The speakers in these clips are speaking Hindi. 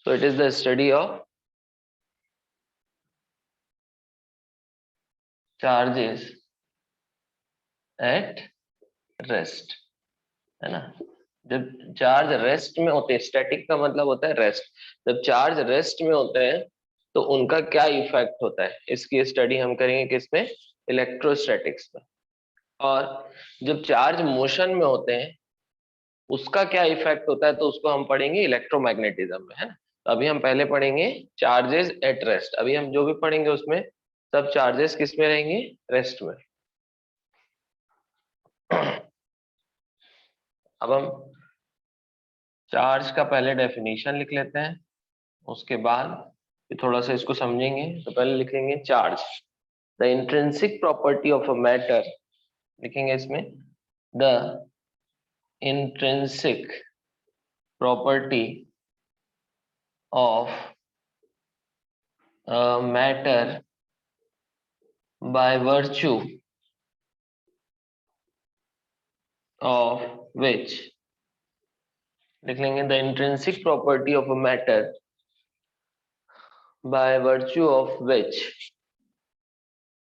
So it is the study of charges at rest, है ना। जब चार्ज रेस्ट में होते हैं, स्टैटिक का मतलब होता है रेस्ट, जब चार्ज रेस्ट में होते हैं तो उनका क्या इफेक्ट होता है, इसकी स्टडी हम करेंगे किसमें, इलेक्ट्रोस्टैटिक्स में। और जब चार्ज मोशन में होते हैं उसका क्या इफेक्ट होता है तो उसको हम पढ़ेंगे इलेक्ट्रोमैग्नेटिज्म में, है ना। तो अभी हम पहले पढ़ेंगे चार्जेस एट रेस्ट, अभी हम जो भी पढ़ेंगे उसमें सब चार्जेस किस में रहेंगे, रेस्ट में। अब हम चार्ज का पहले डेफिनेशन लिख लेते हैं, उसके बाद फिर थोड़ा सा इसको समझेंगे। तो पहले लिखेंगे charge, the intrinsic property of a matter, लिखेंगे इसमें the intrinsic property of matter by virtue of which, लिख लेंगे the intrinsic property of a matter by virtue of which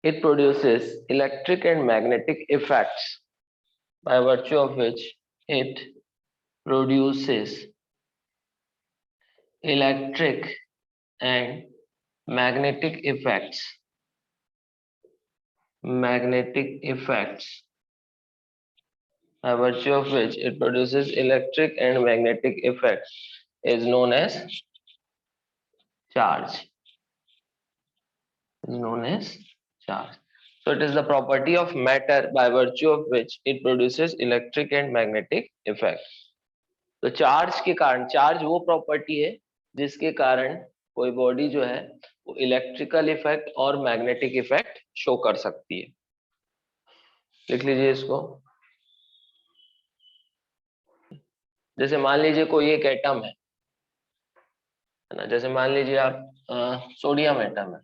it produces electric and magnetic effects, by virtue of which it produces electric and magnetic effects, by virtue of which it produces electric and magnetic effects is known as charge, is known as charge. So it is the property of matter by virtue of which it produces electric and magnetic effect. तो चार्ज के कारण, चार्ज वो प्रॉपर्टी है जिसके कारण कोई बॉडी जो है वो इलेक्ट्रिकल इफेक्ट और मैग्नेटिक इफेक्ट शो कर सकती है। लिख लीजिए इसको। जैसे मान लीजिए कोई एक एटम है ना, जैसे मान लीजिए आप सोडियम एटम है,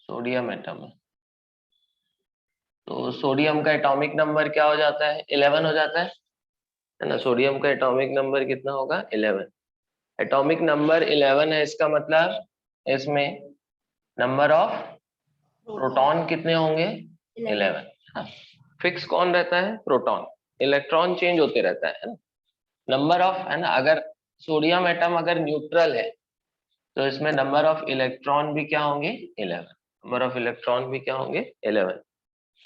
सोडियम एटम है, तो सोडियम का एटॉमिक नंबर क्या हो जाता है, 11 हो जाता है ना। सोडियम का एटॉमिक नंबर कितना होगा, 11। एटॉमिक नंबर 11 है, इसका मतलब इसमें नंबर ऑफ प्रोटॉन कितने होंगे, 11। फिक्स कौन रहता है, प्रोटॉन, इलेक्ट्रॉन चेंज होते रहता है ना। नंबर ऑफ, है ना, अगर सोडियम एटम अगर न्यूट्रल है तो इसमें नंबर ऑफ इलेक्ट्रॉन भी क्या होंगे, 11। नंबर ऑफ इलेक्ट्रॉन भी क्या होंगे, 11।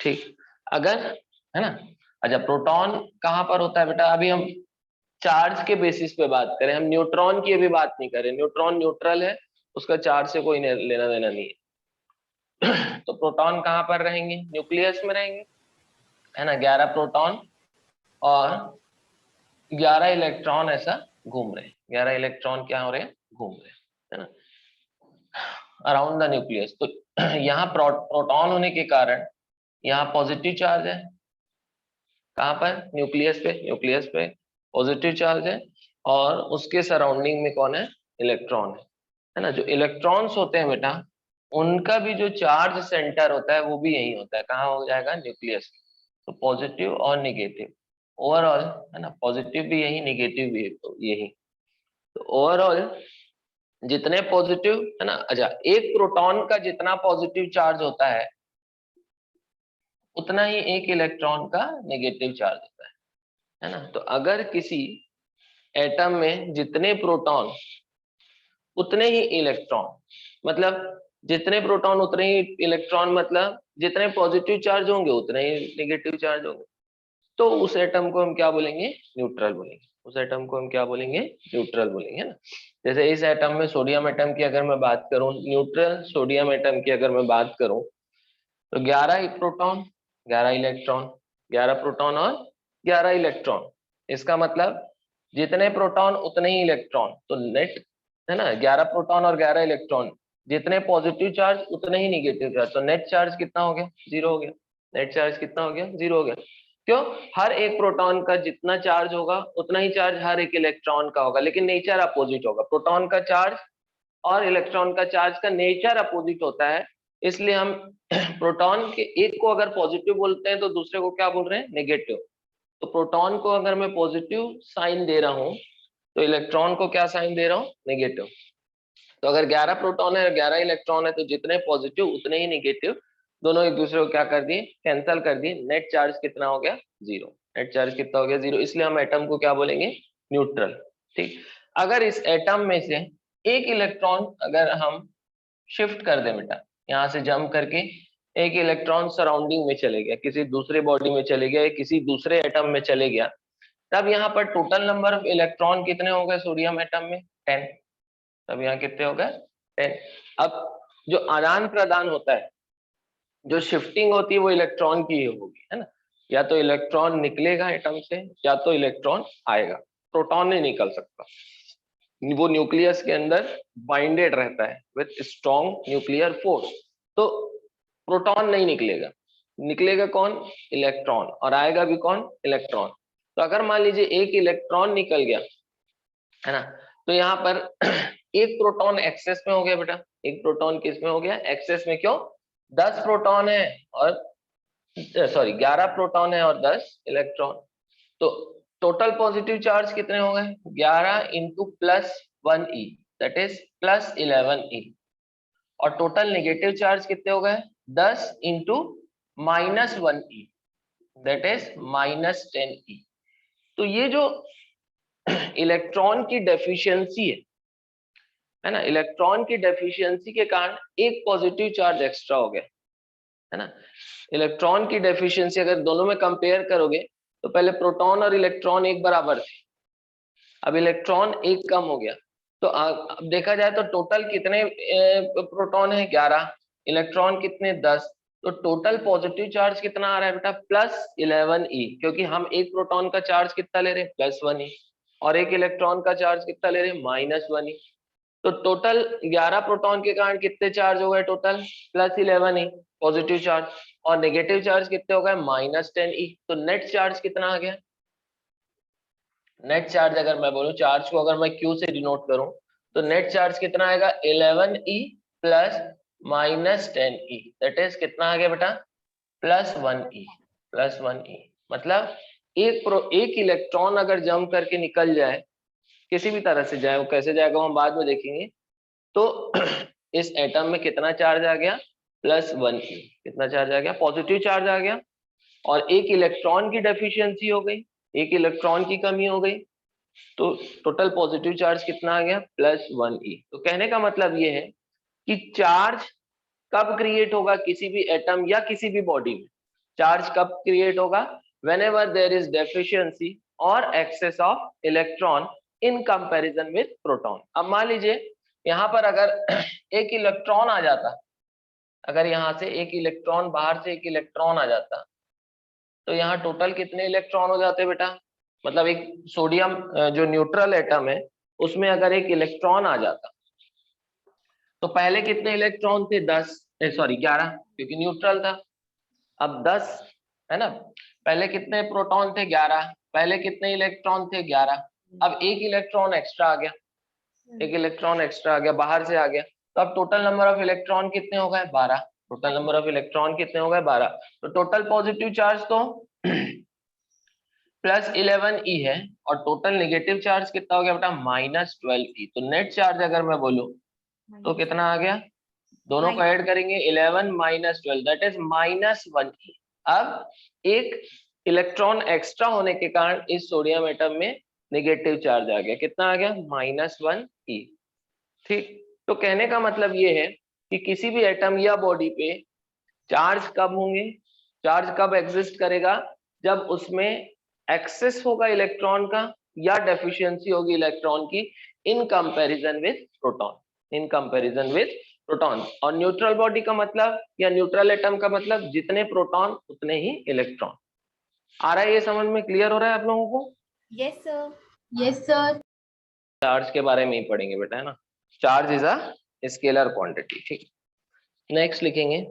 ठीक, अगर, है ना। अच्छा, प्रोटॉन कहाँ पर होता है बेटा, अभी हम चार्ज के बेसिस पे बात करें, हम न्यूट्रॉन की अभी बात नहीं करें। न्यूट्रॉन न्यूट्रल है, उसका चार्ज से कोई लेना देना नहीं है। तो प्रोटॉन कहाँ पर रहेंगे, न्यूक्लियस में रहेंगे, है ना। 11 प्रोटॉन और 11 इलेक्ट्रॉन ऐसा घूम रहे हैं, 11 इलेक्ट्रॉन क्या हो रहे हैं, घूम रहे हैं, है ना, अराउंड द न्यूक्लियस। तो यहाँ प्रोटॉन होने के कारण यहाँ पॉजिटिव चार्ज है, कहाँ पर, न्यूक्लियस पे, न्यूक्लियस पे पॉजिटिव चार्ज है, और उसके सराउंडिंग में कौन है, इलेक्ट्रॉन है ना। जो इलेक्ट्रॉन्स होते हैं बेटा, उनका भी जो चार्ज सेंटर होता है वो भी यही होता है, कहाँ हो जाएगा, न्यूक्लियस। तो पॉजिटिव और निगेटिव ओवरऑल, है ना, पॉजिटिव भी यही, निगेटिव भी यही। तो ओवरऑल जितने पॉजिटिव, है ना, अच्छा, एक प्रोटॉन का जितना पॉजिटिव चार्ज होता है उतना ही एक इलेक्ट्रॉन का नेगेटिव चार्ज होता है ना। तो अगर किसी एटम में जितने प्रोटॉन उतने ही इलेक्ट्रॉन, मतलब जितने प्रोटॉन उतने ही इलेक्ट्रॉन, मतलब जितने पॉजिटिव चार्ज होंगे उतने ही नेगेटिव चार्ज होंगे, तो उस एटम को हम क्या बोलेंगे, न्यूट्रल बोलेंगे। उस एटम को हम क्या बोलेंगे, न्यूट्रल बोलेंगे, है ना। जैसे इस एटम में, सोडियम एटम की अगर मैं बात करूं, न्यूट्रल सोडियम एटम की अगर मैं बात करूं, तो 11 प्रोटॉन 11 इलेक्ट्रॉन, 11 प्रोटॉन और 11 इलेक्ट्रॉन। इसका मतलब जितने प्रोटॉन उतने ही इलेक्ट्रॉन, तो नेट, है ना, 11 प्रोटॉन और 11 इलेक्ट्रॉन, जितने पॉजिटिव चार्ज उतने ही निगेटिव चार्ज, तो नेट चार्ज कितना हो गया, 0 हो गया। नेट चार्ज कितना हो गया, 0 हो गया। क्यों, हर एक प्रोटॉन का जितना चार्ज होगा उतना ही चार्ज हर एक इलेक्ट्रॉन का होगा, लेकिन नेचर अपोजिट होगा। प्रोटॉन का चार्ज और इलेक्ट्रॉन का चार्ज का नेचर अपोजिट होता है, इसलिए हम प्रोटॉन के एक को अगर पॉजिटिव बोलते हैं तो दूसरे को क्या बोल रहे हैं, नेगेटिव। तो प्रोटॉन को अगर मैं पॉजिटिव साइन दे रहा हूं तो इलेक्ट्रॉन को क्या साइन दे रहा हूँ, नेगेटिव। तो अगर 11 प्रोटॉन है और 11 इलेक्ट्रॉन है तो जितने पॉजिटिव उतने ही नेगेटिव, दोनों एक दूसरे को क्या कर दिए, कैंसिल कर दिए। नेट चार्ज कितना हो गया, 0। नेट चार्ज कितना हो गया, 0। इसलिए हम एटम को क्या बोलेंगे, न्यूट्रल। ठीक, अगर इस एटम में से एक इलेक्ट्रॉन अगर हम शिफ्ट कर दें बेटा, यहाँ से जंप करके एक इलेक्ट्रॉन सराउंडिंग में चले गया, किसी दूसरे बॉडी में चले गया, किसी दूसरे एटम में चले गया, तब यहाँ पर टोटल नंबर ऑफ इलेक्ट्रॉन कितने हो गए सोडियम एटम में, 10। तब यहाँ कितने हो गए, 10। अब जो आदान प्रदान होता है, जो शिफ्टिंग होती है, वो इलेक्ट्रॉन की ही होगी, है ना। या तो इलेक्ट्रॉन निकलेगा एटम से या तो इलेक्ट्रॉन आएगा, प्रोटॉन नहीं निकल सकता, वो न्यूक्लियस के अंदर बाइंडेड रहता है विथ स्ट्रॉन्ग न्यूक्लियर फोर्स। तो प्रोटॉन नहीं निकलेगा, निकलेगा कौन, इलेक्ट्रॉन, और आएगा भी कौन, इलेक्ट्रॉन। तो अगर मान लीजिए एक इलेक्ट्रॉन निकल गया, है ना, तो यहाँ पर एक प्रोटॉन एक्सेस में हो गया बेटा। एक प्रोटॉन किस में हो गया, एक्सेस में। क्यों, 10 प्रोटॉन है और सॉरी 11 प्रोटॉन है और 10 इलेक्ट्रॉन। तो टोटल पॉजिटिव चार्ज कितने हो गए, 11 into +1e, that is +11e। और टोटल नेगेटिव चार्ज कितने हो गए, 10 into -1e, that is -10e। तो ये जो इलेक्ट्रॉन की डेफिशिएंसी है ना, इलेक्ट्रॉन की डेफिशिएंसी के कारण एक पॉजिटिव चार्ज एक्स्ट्रा हो गया, है ना। इलेक्ट्रॉन की डेफिशिएंसी अगर दोनों में कंपेयर करोगे तो पहले प्रोटॉन और इलेक्ट्रॉन एक बराबर थे, अब इलेक्ट्रॉन एक कम हो गया। तो अब देखा जाए तो टोटल कितने प्रोटॉन है, 11, इलेक्ट्रॉन कितने, 10। तो टोटल पॉजिटिव चार्ज कितना आ रहा है बेटा, +11e, क्योंकि हम एक प्रोटॉन का चार्ज कितना ले रहे हैं, +1e, और एक इलेक्ट्रॉन का चार्ज कितना ले रहे हैं, -1e। तो टोटल 11 प्रोटॉन के कारण कितने चार्ज हो गए, टोटल +11e पॉजिटिव चार्ज, और नेगेटिव चार्ज कितने हो गए, -10e। तो नेट चार्ज कितना आ गया, नेट चार्ज अगर मैं बोलूं, चार्ज को अगर मैं Q से डिनोट करूं तो नेट चार्ज कितना आएगा, 11e plus -10e, that is कितना आ गया बेटा, +1e, +1e। मतलब एक इलेक्ट्रॉन अगर जंप करके निकल जाए, किसी भी तरह से जाए, वो कैसे जाएगा वो हम बाद में देखेंगे, तो इस एटम में कितना चार्ज आ गया, +1e। कितना चार्ज आ गया, पॉजिटिव चार्ज आ गया, और एक इलेक्ट्रॉन की डेफिशिएंसी हो गई, एक इलेक्ट्रॉन की कमी हो गई, तो टोटल पॉजिटिव चार्ज कितना आ गया, +1e। तो कहने का मतलब ये है कि चार्ज कब क्रिएट होगा किसी भी एटम या किसी भी बॉडी में, चार्ज कब क्रिएट होगा, whenever there is deficiency or excess of electron in comparison with proton। अब मान लीजिए यहाँ पर अगर एक इलेक्ट्रॉन आ जाता, अगर यहाँ से एक इलेक्ट्रॉन, बाहर से एक इलेक्ट्रॉन आ जाता, तो यहाँ टोटल कितने इलेक्ट्रॉन हो जाते बेटा, मतलब एक सोडियम जो न्यूट्रल एटम है उसमें अगर एक इलेक्ट्रॉन आ जाता, तो पहले कितने इलेक्ट्रॉन थे, 10 सॉरी 11, क्योंकि न्यूट्रल था। अब 10 है ना, पहले कितने प्रोटॉन थे, 11, पहले कितने इलेक्ट्रॉन थे, 11। अब एक इलेक्ट्रॉन एक्स्ट्रा आ गया, एक इलेक्ट्रॉन एक्स्ट्रा आ गया, बाहर से आ गया, तो अब टोटल नंबर ऑफ इलेक्ट्रॉन कितने हो गए, 12। टोटल नंबर ऑफ इलेक्ट्रॉन कितने हो गए, 12। तो टोटल पॉजिटिव चार्ज तो +11e है, और टोटल नेगेटिव चार्ज कितना हो गया बेटा, -12e। तो नेट चार्ज अगर मैं बोलूं तो कितना आ गया, दोनों को ऐड करेंगे, 11 -12, दैट इज -1e। अब एक इलेक्ट्रॉन एक्स्ट्रा होने के कारण इस सोडियम एटम में नेगेटिव चार्ज आ गया, कितना आ गया, -1e। ठीक, तो कहने का मतलब ये है कि किसी भी एटम या बॉडी पे चार्ज कब होंगे, चार्ज कब एग्जिस्ट करेगा, जब उसमें एक्सेस होगा इलेक्ट्रॉन का या डेफिशिएंसी होगी इलेक्ट्रॉन की in comparison with proton, in comparison with proton. और न्यूट्रल बॉडी का मतलब या न्यूट्रल एटम का मतलब जितने प्रोटॉन उतने ही इलेक्ट्रॉन। आ रहा है ये समझ में, क्लियर हो रहा है आप लोगों को? Yes sir, yes sir. Charge के बारे में ही पढ़ेंगे बेटा, है ना। Charge is a scalar quantity. ठीक, नेक्स्ट लिखेंगे,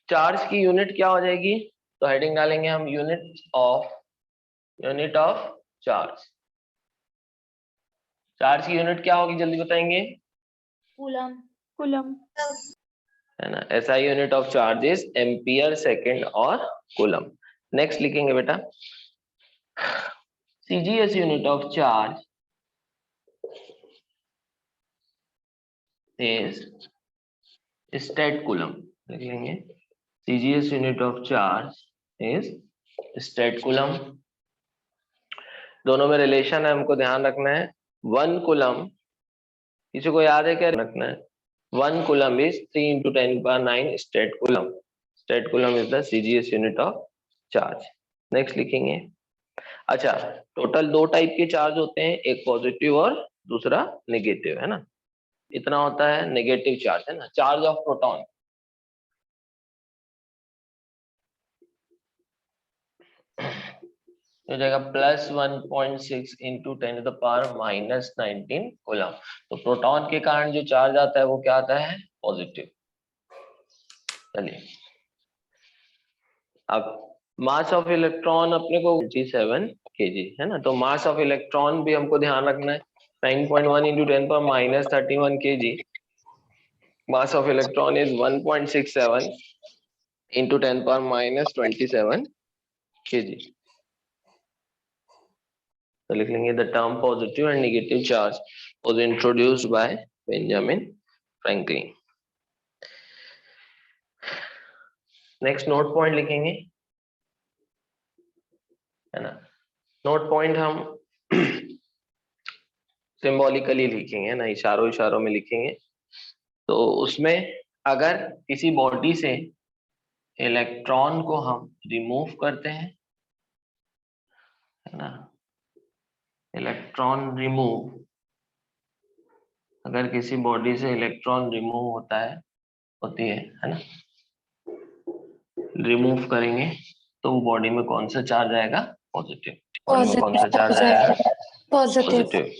चार्ज की यूनिट क्या हो जाएगी, तो हेडिंग डालेंगे हम यूनिट ऑफ चार्ज। चार्ज की यूनिट क्या होगी जल्दी बताएंगे, कूलम, कूलम है ना। SI unit of charge is ampere second और कूलम। नेक्स्ट लिखेंगे बेटा, CGS unit of charge is stat coulomb, लिख लेंगे CGS unit of charge is stat coulomb। दोनों में रिलेशन है, हमको ध्यान रखना है। 1 कूलम, किसी को याद है क्या रखना है? 1 coulomb is 3 into 10⁹ state coulomb. State coulomb is the CGS unit of charge. Next लिखेंगे। अच्छा, टोटल 2 टाइप के चार्ज होते हैं, एक पॉजिटिव और दूसरा नेगेटिव, है ना। इतना होता है नेगेटिव चार्ज, है ना। चार्ज ऑफ प्रोटॉन, हो जाएगा +1.6 into 10⁻⁻19 कूलम। तो प्रोटॉन के कारण जो चार्ज आता है वो क्या आता है? पॉजिटिव। चलिए, अब मास ऑफ इलेक्ट्रॉन अपने को 27 kg है ना। तो मास ऑफ इलेक्ट्रॉन भी हमको ध्यान रखना है, 9.1 into 10⁻31 kg। Mass of electron is 1.67 into 10⁻27 kg। तो लिख लेंगे the term positive and negative charge was introduced by Benjamin Franklin. Next note point लिखेंगे, है ना। नोट पॉइंट हम सिंबॉलिकली लिखेंगे ना, इशारों इशारों में लिखेंगे। तो उसमें अगर किसी बॉडी से इलेक्ट्रॉन को हम रिमूव करते हैं, है ना, इलेक्ट्रॉन रिमूव, अगर किसी बॉडी से इलेक्ट्रॉन रिमूव होती है ना, रिमूव करेंगे तो वो बॉडी में कौन सा चार्ज आएगा? पॉजिटिव। बॉडी में कौन सा चार्ज आएगा? पॉजिटिव।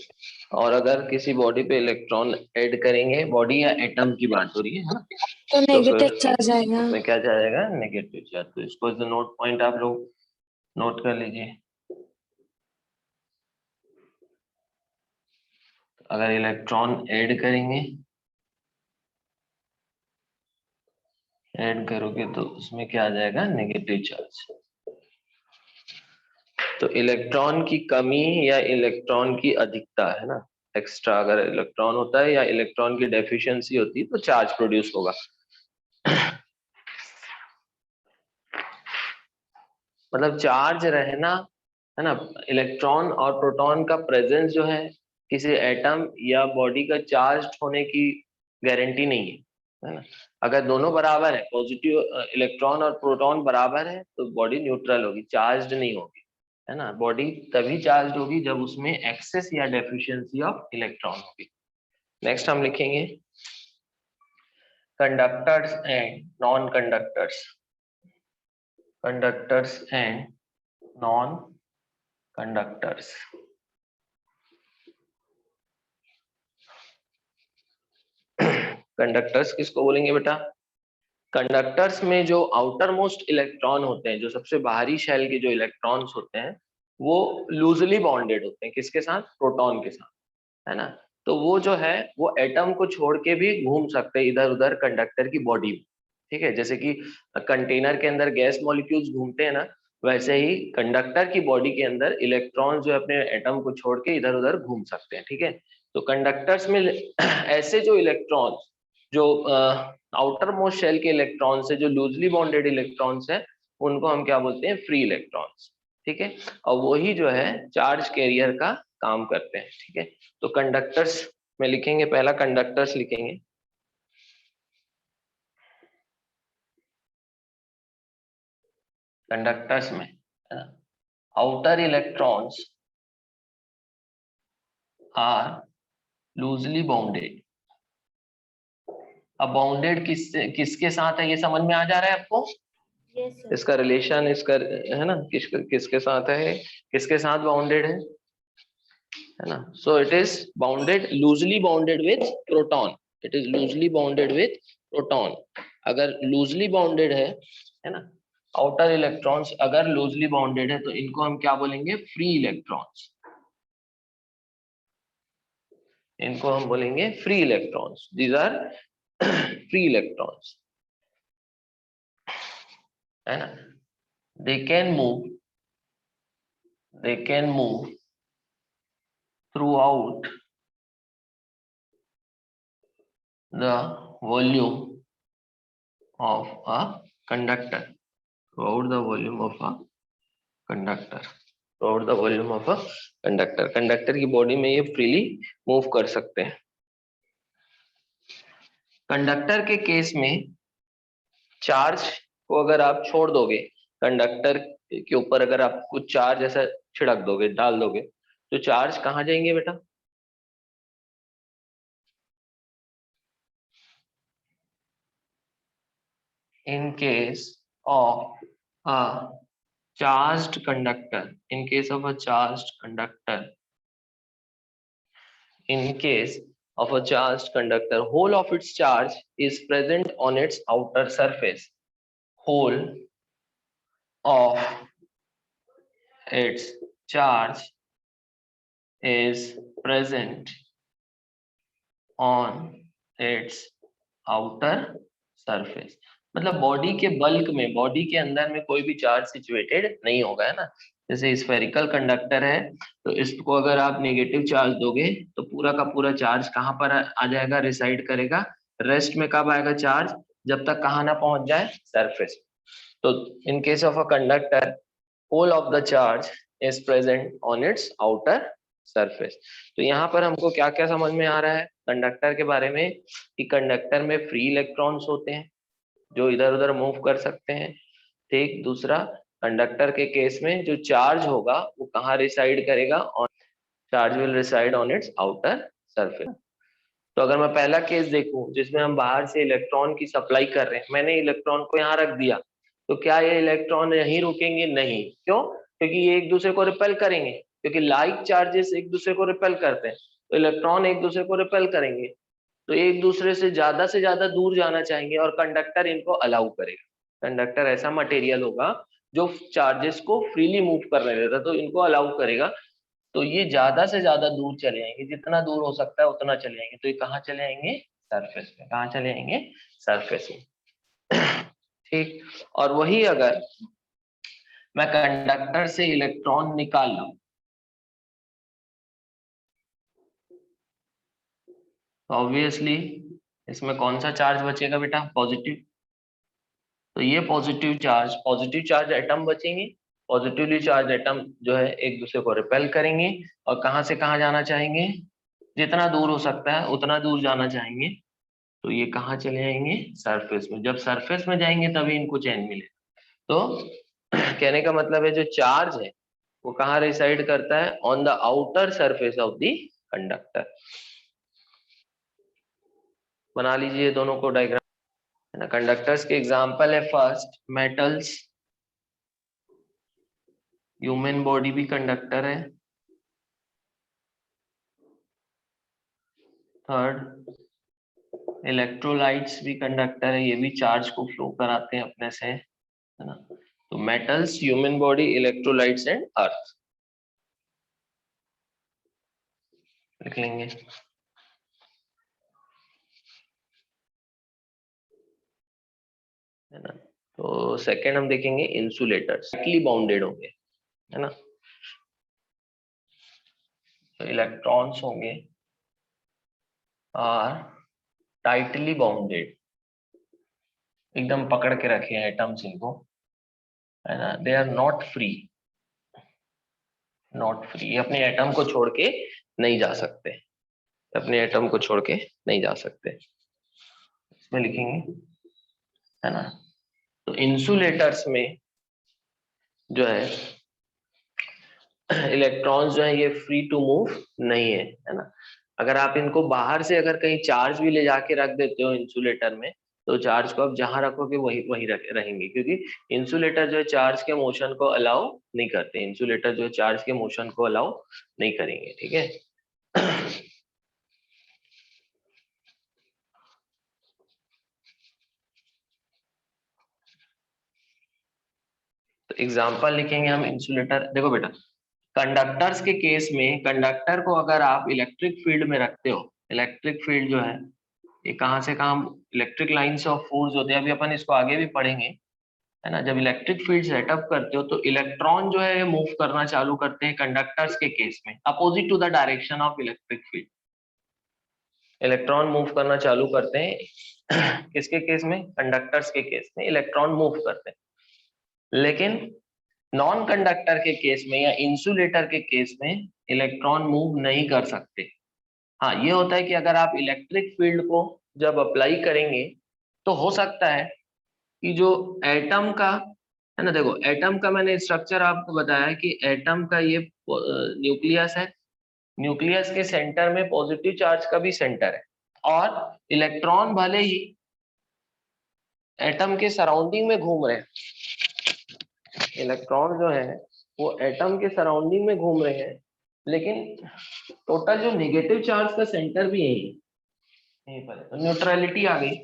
और अगर किसी बॉडी पे इलेक्ट्रॉन ऐड करेंगे, बॉडी या एटम की बात हो रही है ना, तो नेगेटिव फिर चार्ज आएगा। उसमें क्या जाएगा? Negative charge. तो इसको एज अ नोट पॉइंट आप लोग नोट कर लीजिए। अगर इलेक्ट्रॉन ऐड करोगे तो उसमें क्या आ जाएगा? Negative charge. तो इलेक्ट्रॉन की कमी या इलेक्ट्रॉन की अधिकता, है ना, एक्स्ट्रा अगर इलेक्ट्रॉन होता है या इलेक्ट्रॉन की डेफिशिएंसी होती है तो चार्ज प्रोड्यूस होगा। मतलब चार्ज रहना, है ना, इलेक्ट्रॉन और प्रोटॉन का प्रेजेंस जो है किसी एटम या बॉडी का चार्ज होने की गारंटी नहीं है ना। अगर दोनों बराबर है, पॉजिटिव इलेक्ट्रॉन और प्रोटॉन बराबर है, तो बॉडी न्यूट्रल होगी, चार्ज नहीं होगी, है ना। बॉडी तभी चार्ज होगी जब उसमें एक्सेस या डेफिशिएंसी ऑफ इलेक्ट्रॉन होगी। नेक्स्ट हम लिखेंगे conductors and non conductors. Conductors and non conductors. Conductors किसको बोलेंगे बेटा? कंडक्टर्स में जो आउटर मोस्ट इलेक्ट्रॉन होते हैं, जो सबसे बाहरी शेल के जो इलेक्ट्रॉन्स होते हैं, वो लूजली बॉन्डेड होते हैं। किसके साथ? प्रोटॉन के साथ, है ना। तो वो जो है वो एटम को छोड़ के भी घूम सकते हैं इधर उधर कंडक्टर की बॉडी में, ठीक है। जैसे कि कंटेनर के अंदर गैस मॉलिक्यूल्स घूमते हैं ना, वैसे ही कंडक्टर की बॉडी के अंदर इलेक्ट्रॉन जो अपने एटम को छोड़ के इधर उधर घूम सकते हैं, ठीक है। तो कंडक्टर्स में ऐसे जो इलेक्ट्रॉन, जो आउटर मोस्ट शेल के इलेक्ट्रॉन्स है, जो लूजली बॉन्डेड इलेक्ट्रॉन्स है, उनको हम क्या बोलते हैं? फ्री इलेक्ट्रॉन्स, ठीक है। और वही जो है चार्ज कैरियर का काम करते हैं, ठीक है। तो कंडक्टर्स में लिखेंगे, पहला कंडक्टर्स लिखेंगे। कंडक्टर्स में outer electrons are loosely bounded. अब बाउंडेड किसके साथ है, ये समझ में आ जा रहा है आपको? Yes, sir. इसका रिलेशन, इसका, है ना, किसके साथ है, किसके साथ बाउंडेड है ना। So it is bounded, loosely bounded with proton. It is loosely bounded with proton. अगर लूजली बाउंडेड है ना, आउटर इलेक्ट्रॉन्स अगर लूजली बाउंडेड है, तो इनको हम क्या बोलेंगे? Free electrons. इनको हम बोलेंगे free electrons. These are free electrons, है ना। they can move throughout the volume of a conductor, throughout the volume of a conductor, throughout the volume of a conductor. Conductor की बॉडी में ये फ्रीली मूव कर सकते हैं। कंडक्टर के केस में चार्ज को अगर आप छोड़ दोगे, कंडक्टर के ऊपर अगर आप कुछ चार्ज ऐसा छिड़क दोगे, डाल दोगे, तो चार्ज कहाँ जाएंगे बेटा? In case of a charged conductor, in case of a charged conductor, in case of a charged conductor, whole of its charge is present on its outer surface. Whole of its charge is present on its outer surface. मतलब बॉडी के बल्क में, बॉडी के अंदर में कोई भी चार्ज सिचुएटेड नहीं होगा, है ना। जैसे स्फेरिकल कंडक्टर है, तो इसको अगर आप नेगेटिव चार्ज दोगे तो पूरा का पूरा चार्ज कहाँ पर आ जाएगा, रिसाइड करेगा। रेस्ट में कब आएगा चार्ज? जब तक कहाँ ना पहुंच जाए, सरफेस। तो in case of a conductor, whole of the charge is present on its outer surface. तो यहाँ पर हमको क्या क्या समझ में आ रहा है कंडक्टर के बारे में, कि कंडक्टर में फ्री इलेक्ट्रॉन्स होते हैं जो इधर उधर मूव कर सकते हैं। ठीक, दूसरा, कंडक्टर के केस में जो चार्ज होगा वो कहाँ रिसाइड करेगा, on, charge will reside on its outer surface. तो अगर मैं पहला केस देखूं जिसमें हम बाहर से इलेक्ट्रॉन की सप्लाई कर रहे हैं, मैंने इलेक्ट्रॉन को यहाँ रख दिया, तो क्या ये इलेक्ट्रॉन यहीं रुकेंगे? नहीं। क्यों? क्योंकि ये एक दूसरे को रिपेल करेंगे, क्योंकि लाइक चार्जेस एक दूसरे को रिपेल करते हैं, तो इलेक्ट्रॉन एक दूसरे को रिपेल करेंगे, तो एक दूसरे से ज्यादा दूर जाना चाहेंगे, और कंडक्टर इनको अलाउ करेगा। कंडक्टर ऐसा मटेरियल होगा जो चार्जेस को फ्रीली मूव करने देता है, तो इनको अलाउ करेगा। तो ये ज्यादा से ज्यादा दूर चले जाएंगे, जितना दूर हो सकता है उतना चले जाएंगे। तो ये कहाँ चले जाएंगे? सरफेस में। कहाँ चले जाएंगे? सरफेस में। ठीक, और वही अगर मैं कंडक्टर से इलेक्ट्रॉन निकाल लूं, ऑब्वियसली इसमें कौन सा चार्ज बचेगा बेटा? पॉजिटिव। तो ये पॉजिटिव चार्ज एटम बचेंगे। पॉजिटिवली चार्ज एटम जो है एक दूसरे को रिपेल करेंगे, और कहां से कहां जाना चाहेंगे? जितना दूर हो सकता है उतना दूर जाना चाहेंगे। तो ये कहाँ चले जाएंगे? सरफेस में। जब सरफेस में जाएंगे तभी इनको चैन मिले। तो कहने का मतलब है जो चार्ज है वो कहाँ रिसाइड करता है? On the outer surface of the conductor. बना लीजिए दोनों को डायग्राम, है ना। कंडक्टर्स के एग्जांपल है, फर्स्ट मेटल्स, ह्यूमन बॉडी भी कंडक्टर है। थर्ड, इलेक्ट्रोलाइट्स भी कंडक्टर है, ये भी चार्ज को फ्लो कराते हैं अपने से, है ना। तो metals, human body, electrolytes and earth लिख लेंगे, है ना। तो सेकंड हम देखेंगे इंसुलेटर्स, टाइटली बाउंडेड होंगे, है ना। तो इलेक्ट्रॉन्स होंगे आर टाइटली बाउंडेड, एकदम पकड़ के रखे हैं एटम्स इनको, है ना। They are not free, not free, ये अपने एटम को छोड़ के नहीं जा सकते, अपने एटम को छोड़ के नहीं जा सकते। इसमें लिखेंगे, है ना। तो इंसुलेटर्स में जो है इलेक्ट्रॉन्स जो है ये फ्री टू मूव नहीं है ना। अगर आप इनको बाहर से अगर कहीं चार्ज भी ले जाके रख देते हो इंसुलेटर में, तो चार्ज को आप जहां रखोगे वही वही रहेंगे, क्योंकि इंसुलेटर जो है चार्ज के मोशन को अलाउ नहीं करते। इंसुलेटर जो है चार्ज के मोशन को अलाउ नहीं करेंगे, ठीक है। तो एग्जाम्पल लिखेंगे हम इंसुलेटर। देखो बेटा, कंडक्टर्स के केस में कंडक्टर को अगर आप इलेक्ट्रिक फील्ड में रखते हो, इलेक्ट्रिक फील्ड जो है ये कहाँ से कहाँ, इलेक्ट्रिक लाइंस ऑफ फोर्स होते हैं, अभी अपन इसको आगे भी पढ़ेंगे, है ना। जब इलेक्ट्रिक फील्ड सेटअप करते हो तो इलेक्ट्रॉन जो है मूव करना चालू करते हैं कंडक्टर्स के केस में, opposite to the direction of electric field. Electron move करना चालू करते हैं किसके केस में, कंडक्टर्स के केस में इलेक्ट्रॉन मूव करते हैं। लेकिन नॉन कंडक्टर के केस में या इंसुलेटर के केस में इलेक्ट्रॉन मूव नहीं कर सकते। हाँ, ये होता है कि अगर आप इलेक्ट्रिक फील्ड को जब अप्लाई करेंगे तो हो सकता है कि जो एटम का है ना, देखो एटम का मैंने स्ट्रक्चर आपको बताया कि एटम का ये न्यूक्लियस है, न्यूक्लियस के सेंटर में पॉजिटिव चार्ज का भी सेंटर है, और इलेक्ट्रॉन भले ही एटम के सराउंडिंग में घूम रहे हैं, इलेक्ट्रॉन जो है वो एटम के सराउंडिंग में घूम रहे हैं, लेकिन टोटल जो नेगेटिव चार्ज का सेंटर भी यही पर है, तो न्यूट्रलिटी आ गई।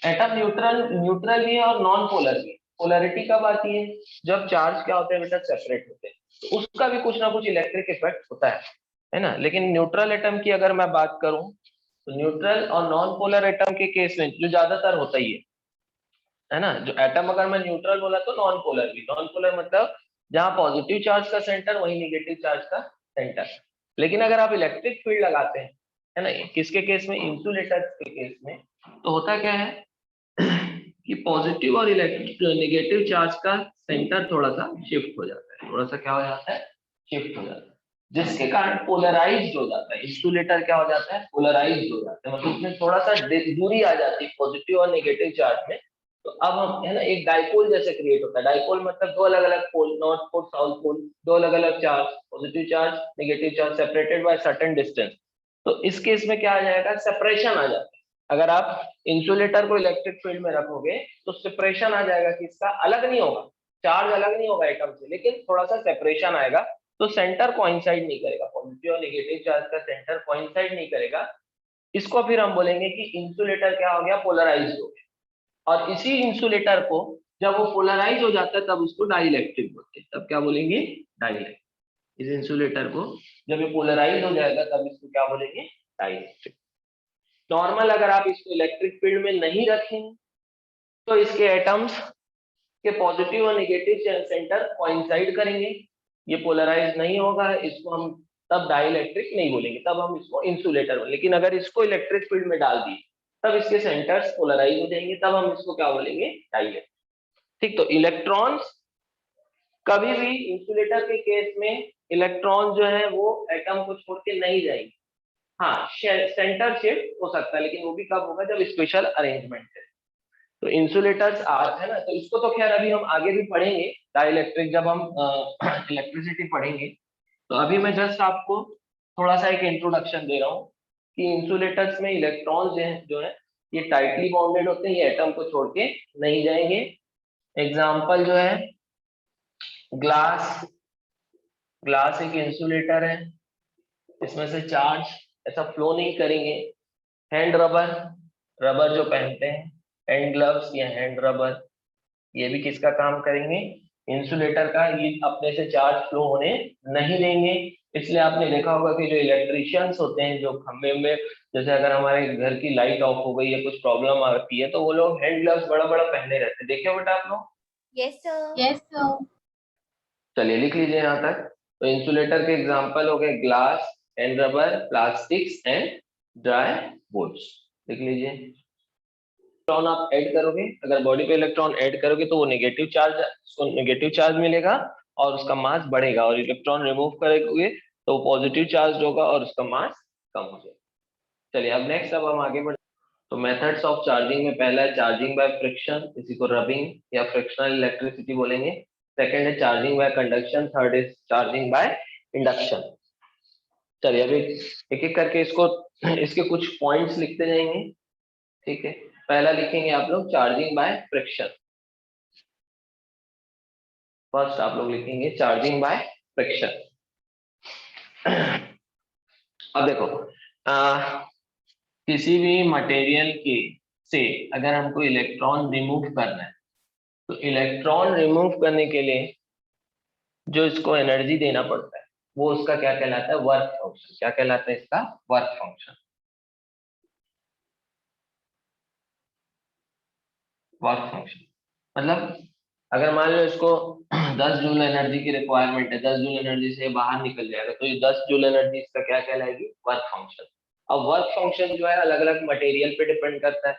एटम न्यूट्रल न्यूट्रल भी है और नॉन पोलर भी है। पोलरिटी कब आती है, जब चार्ज क्या होते हैं बेटा, सेपरेट होते हैं, तो उसका भी कुछ ना कुछ इलेक्ट्रिक इफेक्ट होता है ना। लेकिन न्यूट्रल एटम की अगर मैं बात करूं तो न्यूट्रल और नॉन पोलर एटम के केस में जो ज्यादातर होता ही है ना, जो एटम अगर मैं न्यूट्रल बोला तो नॉन पोलर भी, नॉन पोलर मतलब जहां पॉजिटिव चार्ज का सेंटर वही नेगेटिव चार्ज का सेंटर। लेकिन अगर आप इलेक्ट्रिक फील्ड लगाते हैं है ना, किसके केस में, इंसुलेटर के केस में, तो होता क्या है कि पॉजिटिव और नेगेटिव चार्ज का सेंटर थोड़ा सा शिफ्ट हो जाता है, थोड़ा सा क्या हो जाता है, शिफ्ट हो जाता है, जिसके कारण पोलराइज्ड हो जाता है। इंसुलेटर क्या हो जाता है, पोलराइज्ड हो जाता है, मतलब उसमें थोड़ा सा दूरी आ जाती है पॉजिटिव और नेगेटिव चार्ज में। तो अब हम है ना एक डाइपोल जैसे क्रिएट होता है। डाइपोल मतलब दो अलग अलग पोल, नॉर्थ पोल साउथ पोल, दो अलग अलग charge, positive charge negative charge, separated by certain distance. तो इस केस में क्या आ जाएगा, सेपरेशन आ जाता है। अगर आप इंसुलेटर को इलेक्ट्रिक फील्ड में रखोगे तो सेपरेशन आ जाएगा कि इसका अलग नहीं होगा, चार्ज अलग नहीं होगा एटम से, लेकिन थोड़ा सा सेपरेशन आएगा। तो सेंटर कोइंसाइड नहीं करेगा, पॉजिटिव और नेगेटिव चार्ज का सेंटर कोइंसाइड नहीं करेगा। इसको फिर हम बोलेंगे कि इंसुलेटर क्या हो गया, पोलराइज्ड हो गया। और इसी इंसुलेटर को जब वो पोलराइज हो जाता है तब उसको डाइलेक्ट्रिक बोलते हैं। तब क्या बोलेंगे, डाइलेक्ट्रिक। इस इंसुलेटर को जब ये पोलराइज हो जाएगा तब इसको क्या बोलेंगे, डाइलेक्ट्रिक। नॉर्मल अगर आप इसको इलेक्ट्रिक फील्ड में नहीं रखेंगे तो इसके एटम्स के पॉजिटिव और नेगेटिव सेंटर कोइंसाइड करेंगे, ये पोलराइज नहीं होगा, इसको हम तब डाइलेक्ट्रिक नहीं बोलेंगे, तब हम इसको इंसुलेटर बोलेंगे। लेकिन अगर इसको इलेक्ट्रिक फील्ड में डाल दिए तब इसके सेंटर्स पोलराइज हो जाएंगे, तब हम इसको क्या बोलेंगे, डाइलेक्ट्रिक। ठीक, तो इलेक्ट्रॉन्स कभी भी इंसुलेटर के केस में इलेक्ट्रॉन जो है वो एटम को छोड़ के नहीं जाएंगे। हाँ, सेंटर शिफ्ट हो सकता है, लेकिन वो भी कब होगा, जब स्पेशल अरेंजमेंट है। तो इंसुलेटर्स आर है ना, तो इसको तो खैर अभी हम आगे भी पढ़ेंगे डाइलेक्ट्रिक, जब हम इलेक्ट्रिसिटी पढ़ेंगे। तो अभी मैं जस्ट आपको थोड़ा सा एक इंट्रोडक्शन दे रहा हूँ कि इंसुलेटर्स में इलेक्ट्रॉन जो है ये टाइटली बॉन्डेड होते हैं, ये एटम को छोड़ के नहीं जाएंगे। एग्जाम्पल जो है ग्लास, ग्लास एक इंसुलेटर है, इसमें से चार्ज ऐसा फ्लो नहीं करेंगे। हैंड रबर, रबर जो पहनते हैं, हैंड ग्लव्स या हैंड रबर, ये भी किसका काम करेंगे, इंसुलेटर का। ये अपने से चार्ज फ्लो होने नहीं देंगे। इसलिए आपने देखा होगा कि जो इलेक्ट्रिशियंस होते हैं, जो खंभे में, जैसे अगर हमारे घर की लाइट ऑफ हो गई या कुछ प्रॉब्लम आती है तो वो लोग हैंड ग्लव्स बड़ा बड़ा पहने रहते हैं, देखे हो बेटा आप लोग। Yes sir. Yes sir. चलिए लिख लीजिए यहाँ तक। तो इंसुलेटर के एग्जांपल हो गए glass, hand rubber, plastics and dry woods. लिख लीजिए। इलेक्ट्रॉन आप ऐड करोगे, अगर बॉडी पे इलेक्ट्रॉन ऐड करोगे तो वो नेगेटिव चार्ज, उसको नेगेटिव चार्ज मिलेगा और उसका मास बढ़ेगा, और इलेक्ट्रॉन रिमूव करोगे तो पॉजिटिव चार्ज होगा और उसका मास कम हो जाएगा। चलिए अब नेक्स्ट, अब हम आगे बढ़े। तो मेथड्स ऑफ चार्जिंग में पहला है चार्जिंग बाय फ्रिक्शन, इसी को रबिंग या फ्रिक्शनल इलेक्ट्रिसिटी बोलेंगे। सेकंड है charging by conduction, third is charging by induction. चलिए अभी एक एक करके इसको, इसके कुछ पॉइंट्स लिखते जाएंगे। ठीक है, पहला लिखेंगे आप लोग चार्जिंग बाय फ्रिक्शन। फर्स्ट आप लोग लिखेंगे चार्जिंग बाय फ्रिक्शन। अब देखो, किसी भी मटेरियल के से अगर हमको इलेक्ट्रॉन रिमूव करना है तो इलेक्ट्रॉन रिमूव करने के लिए जो इसको एनर्जी देना पड़ता है वो उसका क्या कहलाता है, वर्क फंक्शन। क्या कहलाता है इसका, वर्क फंक्शन। वर्क फंक्शन मतलब अगर मान लो इसको 10 जूल एनर्जी की रिक्वायरमेंट है, 10 जूल एनर्जी से बाहर निकल जाएगा तो ये 10 जूल एनर्जी इसका क्या कहलाएगी, वर्क फंक्शन। अब वर्क फंक्शन जो है अलग अलग मटेरियल पे डिपेंड करता है,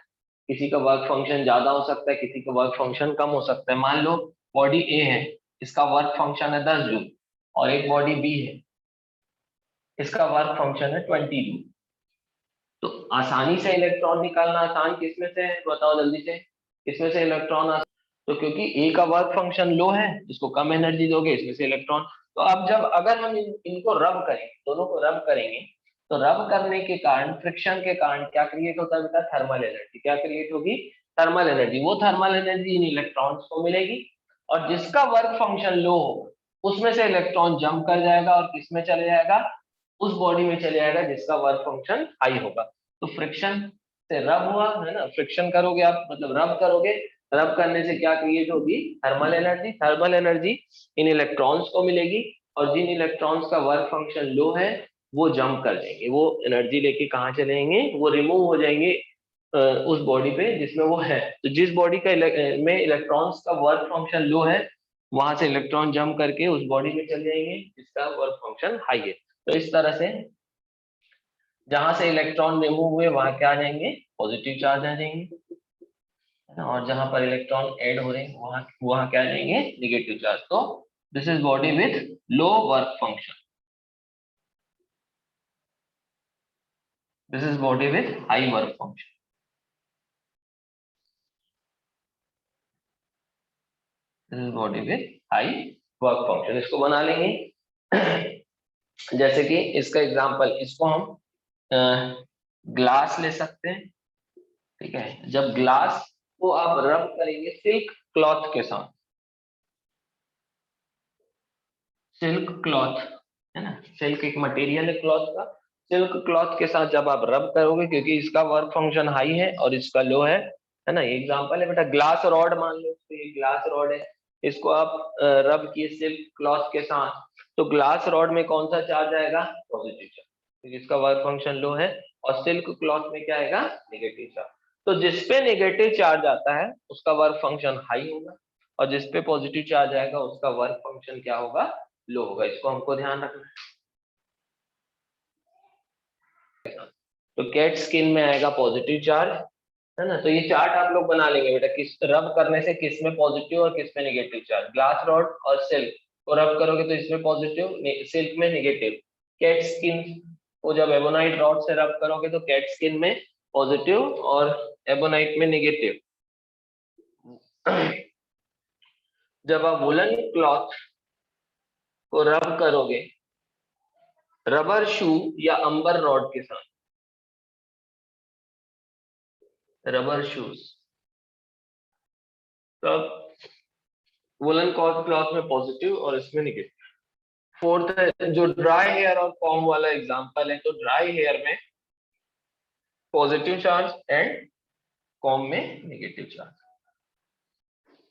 किसी का वर्क फंक्शन ज्यादा हो सकता है, किसी का वर्क फंक्शन कम हो सकता है। मान लो बॉडी ए है, इसका वर्क फंक्शन है 10 जूल, और एक बॉडी बी है, इसका वर्क फंक्शन है 20 जूल। तो आसानी से इलेक्ट्रॉन निकालना आसान किसमें से है, बताओ जल्दी से, किसमें से इलेक्ट्रॉन तो क्योंकि ए का वर्क फंक्शन लो है, इसको कम एनर्जी दोगे, इसमें से इलेक्ट्रॉन। तो अब जब अगर हम इनको रब करें, दोनों को रब करेंगे, तो रब करने के कारण, फ्रिक्शन के कारण क्या क्रिएट होता है बेटा, थर्मल एनर्जी। क्या क्रिएट होगी, थर्मल एनर्जी। वो थर्मल एनर्जी इन इलेक्ट्रॉन्स को मिलेगी, और जिसका वर्क फंक्शन लो हो उसमें से इलेक्ट्रॉन जंप कर जाएगा और किसमें चले जाएगा, उस बॉडी में चले जाएगा जिसका वर्क फंक्शन हाई होगा। तो फ्रिक्शन से रब हुआ है ना, फ्रिक्शन करोगे आप, मतलब रब करोगे, रब करने से क्या क्रिएट होगी, thermal energy. Thermal energy in electrons को मिलेगी, और जिन इलेक्ट्रॉन्स का वर्क फंक्शन लो है वो जंप कर जाएंगे, वो एनर्जी लेके कहाँ चलेंगे, वो रिमूव हो जाएंगे उस बॉडी पे जिसमें वो है। तो जिस बॉडी का में इलेक्ट्रॉन्स का वर्क फंक्शन लो है, वहां से इलेक्ट्रॉन जंप करके उस बॉडी में चले जाएंगे जिसका वर्क फंक्शन हाई है। तो इस तरह से जहां से इलेक्ट्रॉन रिमूव हुए वहां क्या आ जाएंगे, पॉजिटिव चार्ज आ जाएंगे, है ना, और जहां पर इलेक्ट्रॉन ऐड हो रहे हैं वहां वहां क्या आ जाएंगे, निगेटिव चार्ज। तो this is body with low work function, this is body with high work function, this is body with high work function. इसको बना लेंगे जैसे कि इसका एग्जांपल, इसको हम ग्लास ले सकते हैं, ठीक है। जब ग्लास को आप रब करेंगे सिल्क क्लॉथ के साथ, सिल्क क्लॉथ है ना, सिल्क एक मटेरियल है क्लॉथ का, सिल्क क्लॉथ के साथ जब आप रब करोगे, क्योंकि इसका वर्क फंक्शन हाई है और इसका लो है ना। ये एग्जांपल है बेटा, ग्लास रॉड मान लो, तो ये ग्लास रॉड है, इसको आप रब किए सिल्क क्लॉथ के साथ, तो ग्लास रॉड में कौन सा चार्ज आएगा, पॉजिटिव चार्ज, क्योंकि इसका वर्क फंक्शन लो है, और सिल्क क्लॉथ में क्या आएगा, नेगेटिव चार्ज। तो जिसपे नेगेटिव चार्ज आता है उसका वर्क फंक्शन हाई होगा, और जिसपे पॉजिटिव चार्ज आएगा उसका वर्क फंक्शन क्या होगा, लो होगा। इसको हमको ध्यान रखना है। तो कैट स्किन में आएगा पॉजिटिव चार्ज, है ना। तो ये चार्ट आप लोग बना लेंगे बेटा, किस रब करने से किस में पॉजिटिव और किस में नेगेटिव चार्ज। ग्लास रॉड और सिल्क को रब करोगे तो इसमें पॉजिटिव, सिल्क में नेगेटिव। कैट स्किन को जब एबोनाइट रॉड से रब करोगे तो कैट स्किन में पॉजिटिव और एबोनाइट में नेगेटिव। जब आप वुलन क्लॉथ को रब करोगे रबर शू या अंबर रॉड के साथ, रबर शूज, तब वुलन क्लॉथ में पॉजिटिव और इसमें नेगेटिव। फोर्थ है जो ड्राई हेयर और कॉम वाला एग्जांपल है, तो ड्राई हेयर में पॉजिटिव चार्ज एंड कॉम में नेगेटिव चार्ज,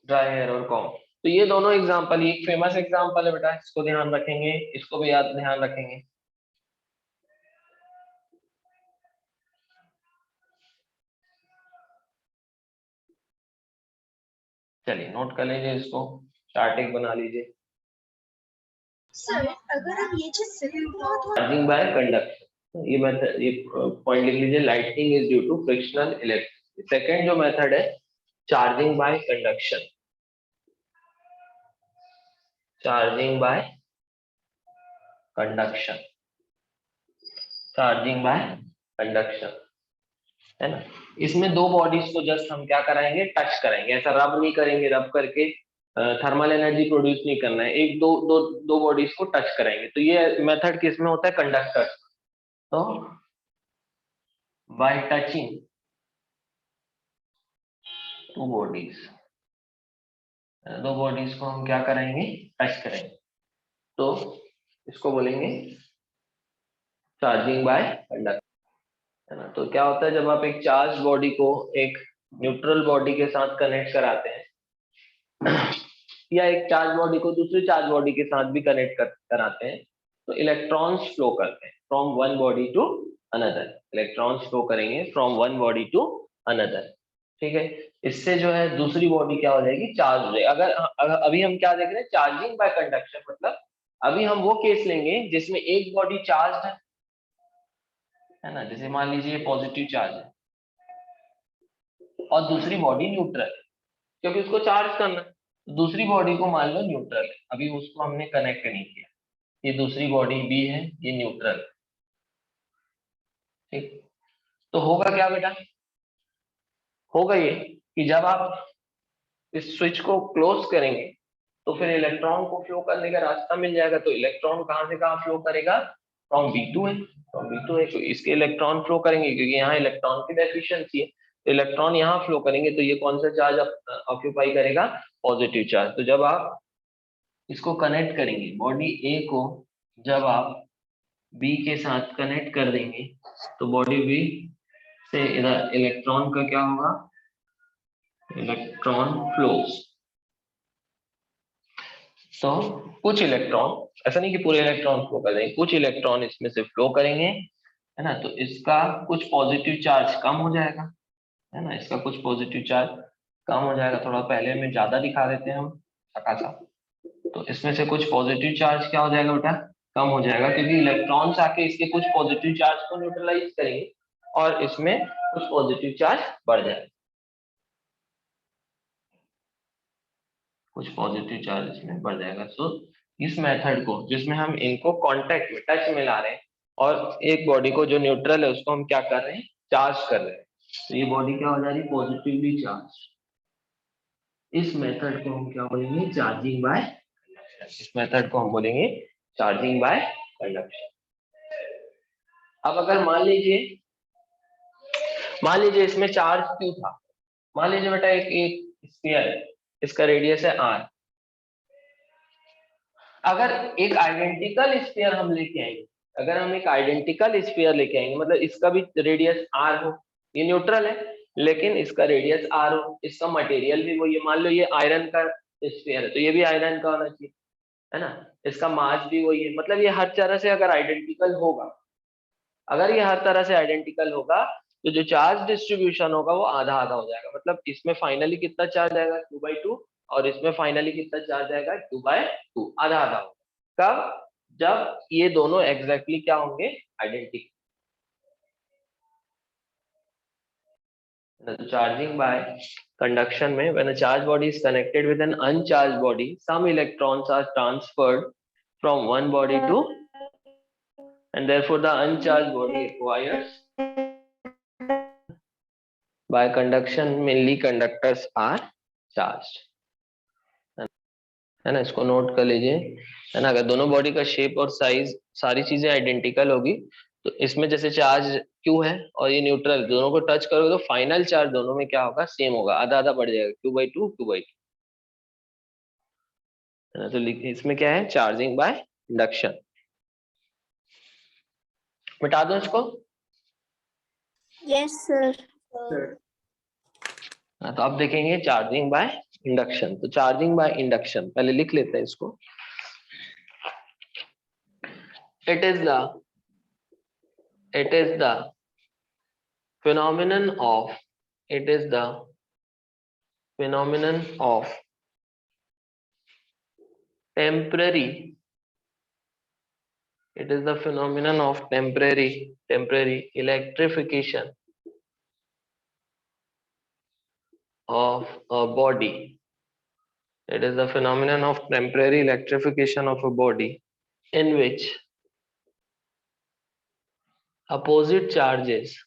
ड्राई हेयर और कॉम। तो ये दोनों एग्जांपल, ये फेमस एग्जांपल है बेटा, इसको ध्यान रखेंगे, इसको भी याद ध्यान रखेंगे। चलिए नोट कर लीजिए, इसको चार्ट एक बना लीजिए। सर अगर हम ये चीज चार्जिंग बाय कंडक्शन, ये मेथड, ये पॉइंट लिख लीजिए, lightning is due to frictional electricity. Second जो मेथड है charging by conduction, charging by conduction, charging by conduction, है ना। इसमें दो बॉडीज को जस्ट हम क्या कराएंगे, टच कराएंगे, ऐसा रब नहीं करेंगे, रब करके थर्मल एनर्जी प्रोड्यूस नहीं करना है, एक दो दो दो बॉडीज को टच कराएंगे। तो ये मेथड किस में होता है, कंडक्टर। तो बाय टचिंग टू बॉडीज, दो बॉडीज को हम क्या कराएंगे, टच करेंगे, तो इसको बोलेंगे चार्जिंग बाय कंडक्टर, है ना। तो क्या होता है जब आप एक चार्ज बॉडी को एक न्यूट्रल बॉडी के साथ कनेक्ट कराते हैं या एक चार्ज बॉडी को दूसरी चार्ज बॉडी के साथ भी कनेक्ट कराते हैं, तो इलेक्ट्रॉन्स फ्लो करते हैं from one body to another, electrons flow करेंगे from one body to another, ठीक है। इससे जो है दूसरी बॉडी क्या हो जाएगी, चार्ज हो जाएगी। अगर अभी हम क्या देख रहे हैं, चार्जिंग बाय कंडक्शन, मतलब अभी हम वो केस लेंगे जिसमें एक बॉडी चार्ज है ना। जैसे मान लीजिए पॉजिटिव चार्ज है और दूसरी बॉडी न्यूट्रल है, क्योंकि उसको चार्ज करना है। दूसरी बॉडी को मान लो न्यूट्रल है, अभी उसको हमने कनेक्ट नहीं किया, ये दूसरी बॉडी बी है, ये न्यूट्रल, ठीक। तो होगा क्या बेटा, होगा ये कि जब आप इस स्विच को क्लोज करेंगे तो फिर इलेक्ट्रॉन को फ्लो करने का रास्ता मिल जाएगा। तो इलेक्ट्रॉन कहाँ से कहाँ फ्लो करेगा, फ्रॉम बी टू है, फ्रॉम बी टू है, तो इसके इलेक्ट्रॉन फ्लो करेंगे क्योंकि यहाँ इलेक्ट्रॉन की डेफिशिएंसी है। तो इलेक्ट्रॉन यहाँ फ्लो करेंगे, तो ये कौन सा चार्ज ऑक्यूपाई करेगा, पॉजिटिव चार्ज। तो जब आप इसको कनेक्ट करेंगे, बॉडी ए को जब आप बी के साथ कनेक्ट कर देंगे तो बॉडी बी से इधर इलेक्ट्रॉन का क्या होगा, इलेक्ट्रॉन फ्लोज। तो कुछ इलेक्ट्रॉन, ऐसा नहीं कि पूरे इलेक्ट्रॉन फ्लो कर देंगे, कुछ इलेक्ट्रॉन इसमें से फ्लो करेंगे, है ना। तो इसका कुछ पॉजिटिव चार्ज कम हो जाएगा, है ना, इसका कुछ पॉजिटिव चार्ज कम हो जाएगा। थोड़ा पहले में ज्यादा दिखा देते हैं हम सा। तो इसमें से कुछ पॉजिटिव चार्ज क्या हो जाएगा बेटा, कम हो जाएगा, क्योंकि इलेक्ट्रॉन्स आके इसके कुछ पॉजिटिव चार्ज को न्यूट्रलाइज करेंगे और इसमें कुछ पॉजिटिव चार्ज बढ़ जाएगा, कुछ पॉजिटिव चार्ज इसमें बढ़ जाएगा। सो इस मेथड को, जिसमें हम इनको कांटेक्ट में, टच में ला रहे हैं और एक बॉडी को जो न्यूट्रल है उसको हम क्या कर रहे हैं, चार्ज कर रहे हैं, तो ये बॉडी क्या हो जा रही है, पॉजिटिवली चार्ज। इस मेथड को हम क्या बोलेंगे, चार्जिंग बाय कंडक्शन। इस मेथड को हम बोलेंगे चार्जिंग बाय कंडक्शन। अब अगर मान लीजिए इसमें चार्ज क्यू था, मान लीजिए बेटा एक स्फीयर है, इसका रेडियस है r। अगर एक आइडेंटिकल स्फीयर हम लेके आएंगे, अगर हम एक आइडेंटिकल स्फीयर लेके आएंगे, मतलब इसका भी रेडियस r हो, ये न्यूट्रल है लेकिन इसका रेडियस r हो, इसका मटेरियल भी वही है, मान लो ये आयरन का स्फीयर है तो ये भी आयरन का होना चाहिए, है ना। इसका मास भी वही है, मतलब ये हर तरह से अगर आइडेंटिकल होगा, अगर ये हर तरह से आइडेंटिकल होगा तो जो चार्ज डिस्ट्रीब्यूशन होगा वो आधा आधा हो जाएगा। मतलब इसमें फाइनली कितना चार्ज आएगा, 2/2, और इसमें फाइनली कितना चार्ज आएगा, 2/2, आधा आधा होगा। कब, जब ये दोनों एग्जैक्टली क्या होंगे, आइडेंटिकल। चार्जिंग बाय conduction में, when a charged body is connected with an uncharged body, some electrons are transferred from one body to, and therefore the uncharged body acquires by conduction mainly conductors are charged, है ना। इसको नोट कर लीजिए, है ना। अगर दोनों बॉडी का शेप और साइज सारी चीजें आइडेंटिकल होगी तो इसमें जैसे चार्ज क्यू है और ये न्यूट्रल, दोनों को टच करोगे तो फाइनल चार्ज दोनों में क्या होगा, सेम होगा, आधा आधा बढ़ जाएगा, 2/2, 2/2, है ना। तो इसमें क्या है, चार्जिंग बाय इंडक्शन। मिटा दो इसको। Yes sir. हाँ, तो अब देखेंगे चार्जिंग बाय इंडक्शन। तो चार्जिंग बाय इंडक्शन पहले लिख लेते हैं इसको। It is the phenomenon of it is the phenomenon of temporary it is the phenomenon of temporary electrification of a body. It is the phenomenon of temporary electrification of a body in which opposite charges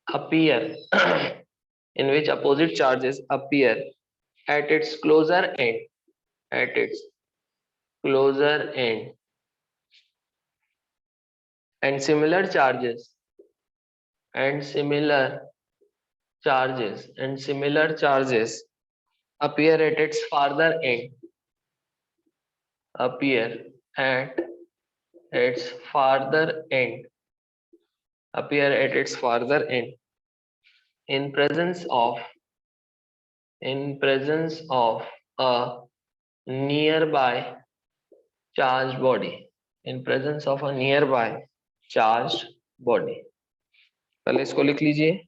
appear in which opposite charges appear at its closer end, at its closer end, and similar charges appear at its farther end, appear at its farther end, appear at its farther end in presence of a nearby charged body, in presence of a nearby charged body. पहले इसको लिख लीजिए।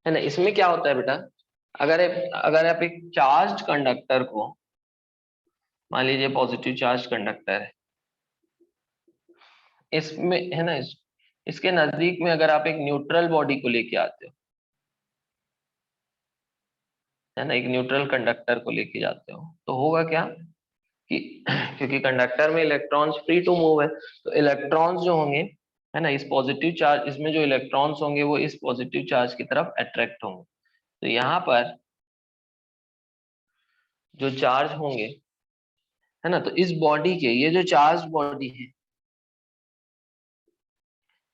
है ना। इसमें क्या होता है बेटा, अगर आप एक चार्ज कंडक्टर को, मान लीजिए पॉजिटिव चार्ज कंडक्टर है, इसमें है ना, इसके नजदीक में अगर आप एक न्यूट्रल बॉडी को लेके आते हो, है ना, एक न्यूट्रल कंडक्टर को लेके जाते हो, तो होगा क्या कि क्योंकि कंडक्टर में इलेक्ट्रॉन्स फ्री टू मूव है, तो इलेक्ट्रॉन्स जो होंगे, है ना, इस पॉजिटिव चार्ज, इसमें जो इलेक्ट्रॉन्स होंगे वो इस पॉजिटिव चार्ज की तरफ अट्रैक्ट होंगे। तो यहाँ पर जो चार्ज होंगे, है ना, तो इस बॉडी के, ये जो चार्ज बॉडी है,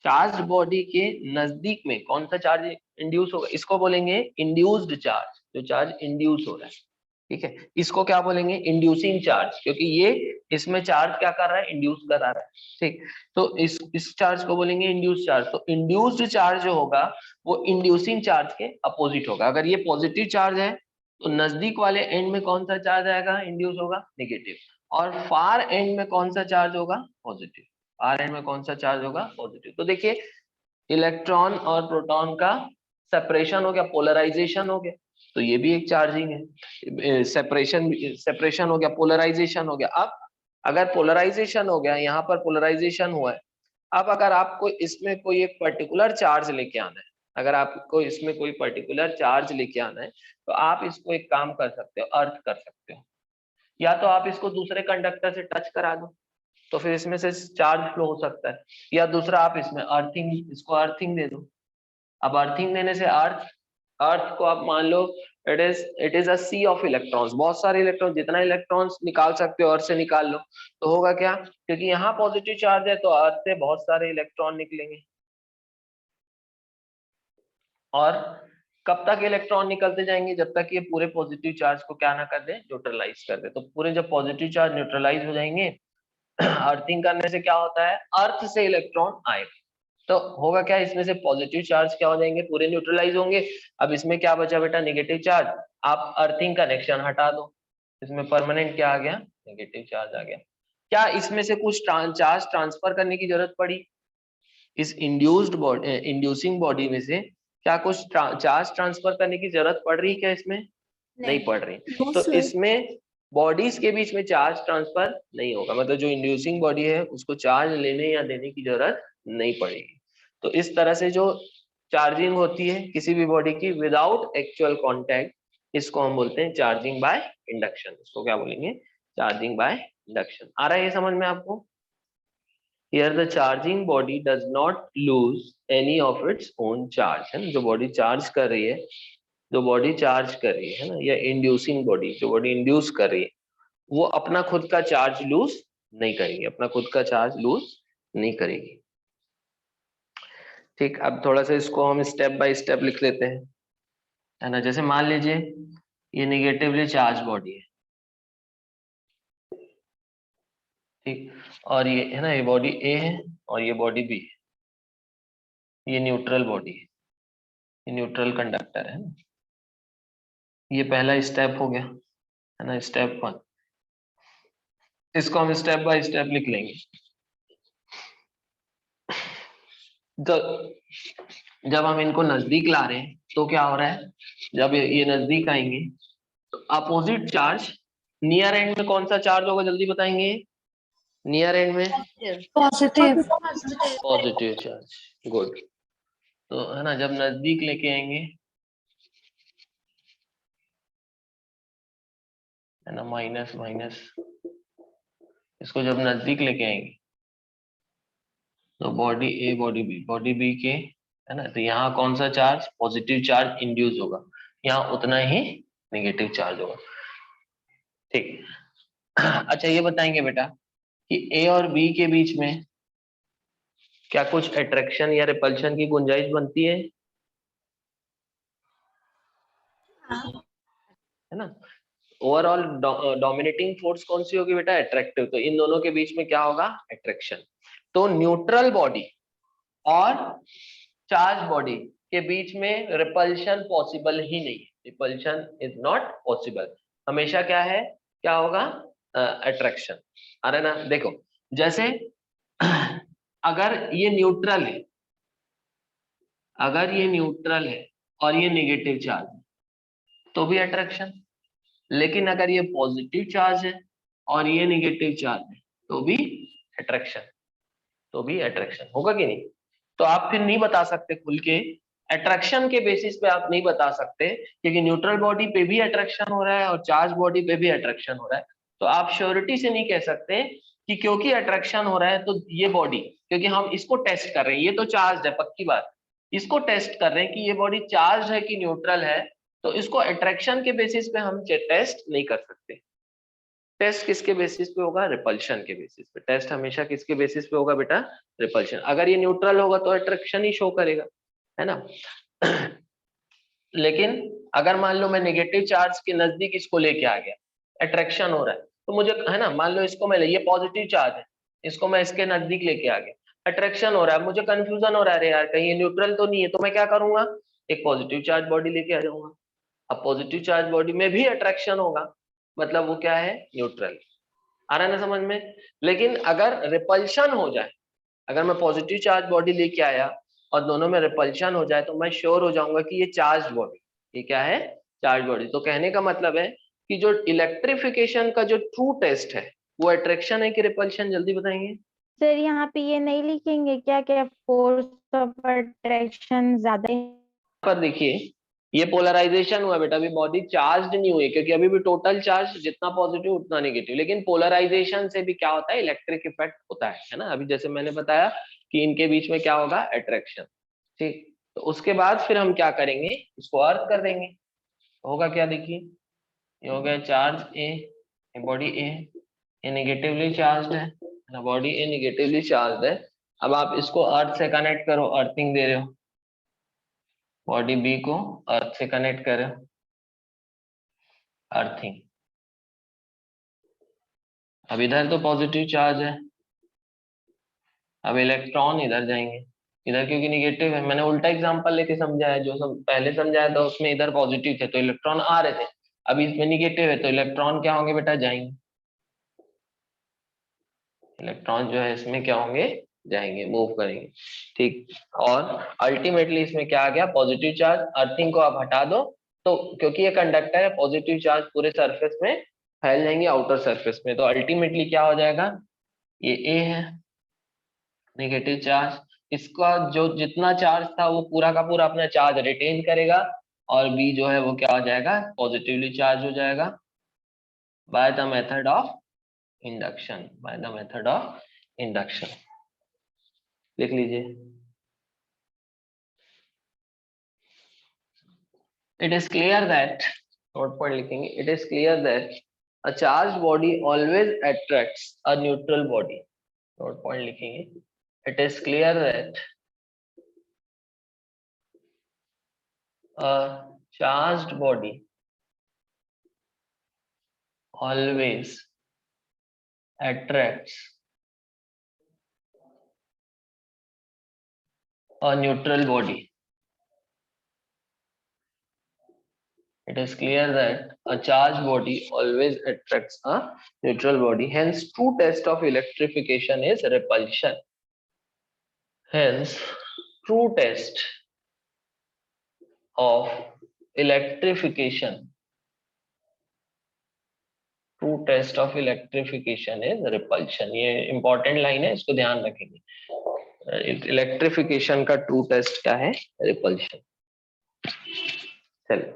चार्ज बॉडी के नजदीक में कौन सा चार्ज इंड्यूस होगा, इसको बोलेंगे इंड्यूस्ड चार्ज, जो चार्ज इंड्यूस हो रहा है, ठीक है, इसको क्या बोलेंगे, इंड्यूसिंग चार्ज, क्योंकि ये इसमें चार्ज क्या कर रहा है, इंड्यूस करा रहा है, ठीक। तो इस चार्ज को बोलेंगे इंड्यूस चार्ज। तो इंड्यूस्ड चार्ज जो होगा वो इंड्यूसिंग चार्ज के अपोजिट होगा। अगर ये पॉजिटिव चार्ज है तो नजदीक वाले एंड में कौन सा चार्ज आएगा, इंड्यूस होगा, नेगेटिव। और फार एंड में कौन सा चार्ज होगा, पॉजिटिव। फार एंड में कौन सा चार्ज होगा, पॉजिटिव। तो देखिए इलेक्ट्रॉन और प्रोटॉन का सेपरेशन हो गया, पोलराइजेशन हो गया, तो ये भी एक चार्जिंग है। सेपरेशन हो गया, पोलराइजेशन हो गया। अब अगर पोलराइजेशन हो गया, यहाँ पर पोलराइजेशन हुआ है, अब अगर आपको इसमें कोई एक पर्टिकुलर चार्ज लेके आना है, अगर आपको इसमें कोई पर्टिकुलर चार्ज लेके आना है, तो आप इसको एक काम कर सकते हो, अर्थ कर सकते हो, या तो आप इसको दूसरे कंडक्टर से टच करा दो, तो फिर इसमें से चार्ज फ्लो हो सकता है, या दूसरा आप इसमें अर्थिंग, इसको अर्थिंग दे दो। अब अर्थिंग देने से अर्थ अर्थ को आप मान लो it is a sea of electrons, बहुत सारे इलेक्ट्रॉन, जितना इलेक्ट्रॉन्स निकाल सकते हो अर्थ से निकाल लो। तो होगा क्या, क्योंकि यहाँ पॉजिटिव चार्ज है तो अर्थ से बहुत सारे इलेक्ट्रॉन निकलेंगे, और कब तक इलेक्ट्रॉन निकलते जाएंगे, जब तक ये पूरे पॉजिटिव चार्ज को क्या ना कर दे, न्यूट्रलाइज कर दे। तो पूरे जब पॉजिटिव चार्ज न्यूट्रलाइज हो जाएंगे, अर्थिंग करने से क्या होता है, अर्थ से इलेक्ट्रॉन आएगा, तो होगा क्या, इसमें से पॉजिटिव चार्ज क्या हो जाएंगे, पूरे न्यूट्रलाइज होंगे। अब इसमें क्या बचा बेटा, नेगेटिव चार्ज। आप अर्थिंग कनेक्शन हटा दो, इसमें परमानेंट क्या आ गया, नेगेटिव चार्ज आ गया। क्या इसमें से कुछ चार्ज ट्रांसफर करने की जरूरत पड़ी, इस इंड्यूस्ड बॉडी, इंड्यूसिंग बॉडी में से क्या कुछ चार्ज ट्रांसफर करने की जरूरत पड़ रही है क्या इसमें, नहीं पड़ रही। तो इसमें बॉडीज के बीच में चार्ज ट्रांसफर नहीं होगा, मतलब जो इंड्यूसिंग बॉडी है उसको चार्ज लेने या देने की जरूरत नहीं पड़ेगी। तो इस तरह से जो चार्जिंग होती है किसी भी बॉडी की विदाउट एक्चुअल कांटेक्ट, इसको हम बोलते हैं चार्जिंग बाय इंडक्शन। इसको क्या बोलेंगे, चार्जिंग बाय इंडक्शन। आ रहा है ये समझ में आपको। Here the charging body does not lose any of its own charge, है ना, जो बॉडी चार्ज कर रही है, जो बॉडी चार्ज कर रही है ना, या इंड्यूसिंग बॉडी, जो बॉडी इंड्यूस कर रही है, वो अपना खुद का चार्ज लूज नहीं करेगी, अपना खुद का चार्ज लूज नहीं करेगी। ठीक, अब थोड़ा सा इसको हम स्टेप बाय स्टेप लिख लेते हैं, है ना। जैसे मान लीजिए ये निगेटिवली चार्ज बॉडी है, ठीक, और ये है ना, ये बॉडी ए है और ये बॉडी बी है, ये न्यूट्रल बॉडी है, ये न्यूट्रल कंडक्टर है ना। ये पहला स्टेप हो गया, है ना, स्टेप 1। इसको हम स्टेप बाय स्टेप लिख लेंगे। जब हम इनको नजदीक ला रहे हैं तो क्या हो रहा है, जब ये नजदीक आएंगे तो अपोजिट चार्ज, नियर एंड में कौन सा चार्ज होगा, जल्दी बताएंगे, नियर एंड में पॉजिटिव। Positive charge. गुड। तो है ना, जब नजदीक लेके आएंगे, है ना, माइनस माइनस, इसको जब नजदीक लेके आएंगे तो बॉडी ए बॉडी बी के, है ना, तो यहाँ कौन सा चार्ज, पॉजिटिव चार्ज इंड्यूस होगा, यहाँ उतना ही नेगेटिव चार्ज होगा, ठीक। अच्छा ये बताएंगे बेटा कि ए और बी के बीच में क्या कुछ अट्रैक्शन या रिपल्शन की गुंजाइश बनती है ना। ओवरऑल डोमिनेटिंग फोर्स कौन सी होगी बेटा, अट्रैक्टिव। तो इन दोनों के बीच में क्या होगा, अट्रैक्शन। तो न्यूट्रल बॉडी और चार्ज बॉडी के बीच में रिपल्शन पॉसिबल ही नहीं, रिपल्शन इज नॉट पॉसिबल। हमेशा क्या है, क्या होगा, अट्रैक्शन। अरे ना देखो, जैसे अगर ये न्यूट्रल है, अगर ये न्यूट्रल है और ये नेगेटिव चार्ज है तो भी अट्रैक्शन। लेकिन अगर ये पॉजिटिव चार्ज है और ये नेगेटिव चार्ज है तो भी अट्रैक्शन, तो भी अट्रैक्शन होगा कि नहीं। तो आप फिर नहीं बता सकते खुल के, अट्रैक्शन के बेसिस पे आप नहीं बता सकते, क्योंकि न्यूट्रल बॉडी पे भी अट्रैक्शन हो रहा है और चार्ज बॉडी पे भी अट्रैक्शन हो रहा है। तो आप श्योरिटी से नहीं कह सकते कि क्योंकि अट्रैक्शन हो रहा है तो ये बॉडी, क्योंकि हम इसको टेस्ट कर रहे हैं, ये तो चार्ज है पक्की बात, इसको टेस्ट कर रहे हैं कि ये बॉडी चार्ज है कि न्यूट्रल है, तो इसको अट्रैक्शन के बेसिस पे हम टेस्ट नहीं कर सकते। टेस्ट किसके बेसिस पे होगा, रिपल्शन के बेसिस पे। टेस्ट हमेशा किसके बेसिस पे होगा बेटा, रिपल्शन। अगर ये न्यूट्रल होगा तो अट्रैक्शन ही शो करेगा, है ना। लेकिन अगर मान लो मैं नेगेटिव चार्ज के नजदीक इसको लेके आ गया, अट्रैक्शन हो रहा है, तो मुझे, है ना, मान लो इसको मैं ये पॉजिटिव चार्ज है, इसको मैं इसके नजदीक लेके आ गया, अट्रैक्शन हो रहा है, मुझे कंफ्यूजन हो रहा है, अरे यार कहीं ये न्यूट्रल तो नहीं है, तो मैं क्या करूंगा, एक पॉजिटिव चार्ज बॉडी लेके आ जाऊंगा। अब पॉजिटिव चार्ज बॉडी में भी अट्रैक्शन होगा, मतलब वो क्या है, न्यूट्रल। आ रहा है ना समझ में। लेकिन अगर रिपल्शन हो जाए, अगर मैं पॉजिटिव चार्ज बॉडी लेके आया और दोनों में रिपल्शन हो जाए, तो मैं श्योर हो जाऊंगा कि ये चार्ज बॉडी, ये क्या है, चार्ज बॉडी। तो कहने का मतलब है कि जो इलेक्ट्रिफिकेशन का जो ट्रू टेस्ट है वो अट्रैक्शन है कि रिपल्शन, जल्दी बताएंगे। सर यहाँ पे ये नहीं लिखेंगे क्या, क्या फोर्स ऑफ अट्रैक्शन ज्यादा है? पर देखिए ये पोलराइजेशन हुआ बेटा, अभी बॉडी चार्ज नहीं हुई, क्योंकि अभी भी टोटल चार्ज जितना पॉजिटिव उतना नेगेटिव, लेकिन पोलराइजेशन से भी क्या होता है, इलेक्ट्रिक इफेक्ट होता है ना। अभी जैसे मैंने बताया कि इनके बीच में क्या होगा, अट्रैक्शन। ठीक, तो उसके बाद फिर हम क्या करेंगे, इसको अर्थ कर देंगे। होगा क्या, देखिए ये हो गया चार्ज ए, बॉडी ए, ये नेगेटिवली चार्ज है ना, बॉडी ए नेगेटिवली चार्ज है। अब आप इसको अर्थ से कनेक्ट करो, अर्थिंग दे रहे हो, बॉडी बी को अर्थ से कनेक्ट करें, अर्थिंग। अब इधर तो पॉजिटिव चार्ज है, अब इलेक्ट्रॉन इधर जाएंगे, इधर क्योंकि निगेटिव है, मैंने उल्टा एग्जांपल लेके समझाया, जो पहले समझाया था उसमें इधर पॉजिटिव थे तो इलेक्ट्रॉन आ रहे थे, अभी इसमें निगेटिव है तो इलेक्ट्रॉन क्या होंगे बेटा, जाएंगे। इलेक्ट्रॉन जो है इसमें क्या होंगे, जाएंगे, मूव करेंगे। ठीक, और अल्टीमेटली इसमें क्या आ गया, पॉजिटिव चार्ज। अर्थिंग को आप हटा दो, तो क्योंकि ये कंडक्टर है, पॉजिटिव चार्ज पूरे सरफेस में फैल जाएंगे, आउटर सरफेस में, तो अल्टीमेटली क्या हो जाएगा, ये ए है नेगेटिव चार्ज, इसका जो जितना चार्ज था वो पूरा का पूरा अपना चार्ज रिटेन करेगा, और बी जो है वो क्या हो जाएगा, पॉजिटिवली चार्ज हो जाएगा, by the method of induction, by the method of induction. लिख लीजिए, it is clear that, note point लिखेंगे, it is clear that a charged body always attracts a neutral body, note point लिखेंगे, it is clear that a charged body always attracts a neutral body. It is clear that a charged body always attracts a neutral body. Hence, true test of electrification is repulsion. Hence, true test of electrification, true test of electrification is repulsion. ये important line है, इसको ध्यान रखेंगे। इलेक्ट्रिफिकेशन का ट्रू टेस्ट क्या है, रिपल्शन। चलिए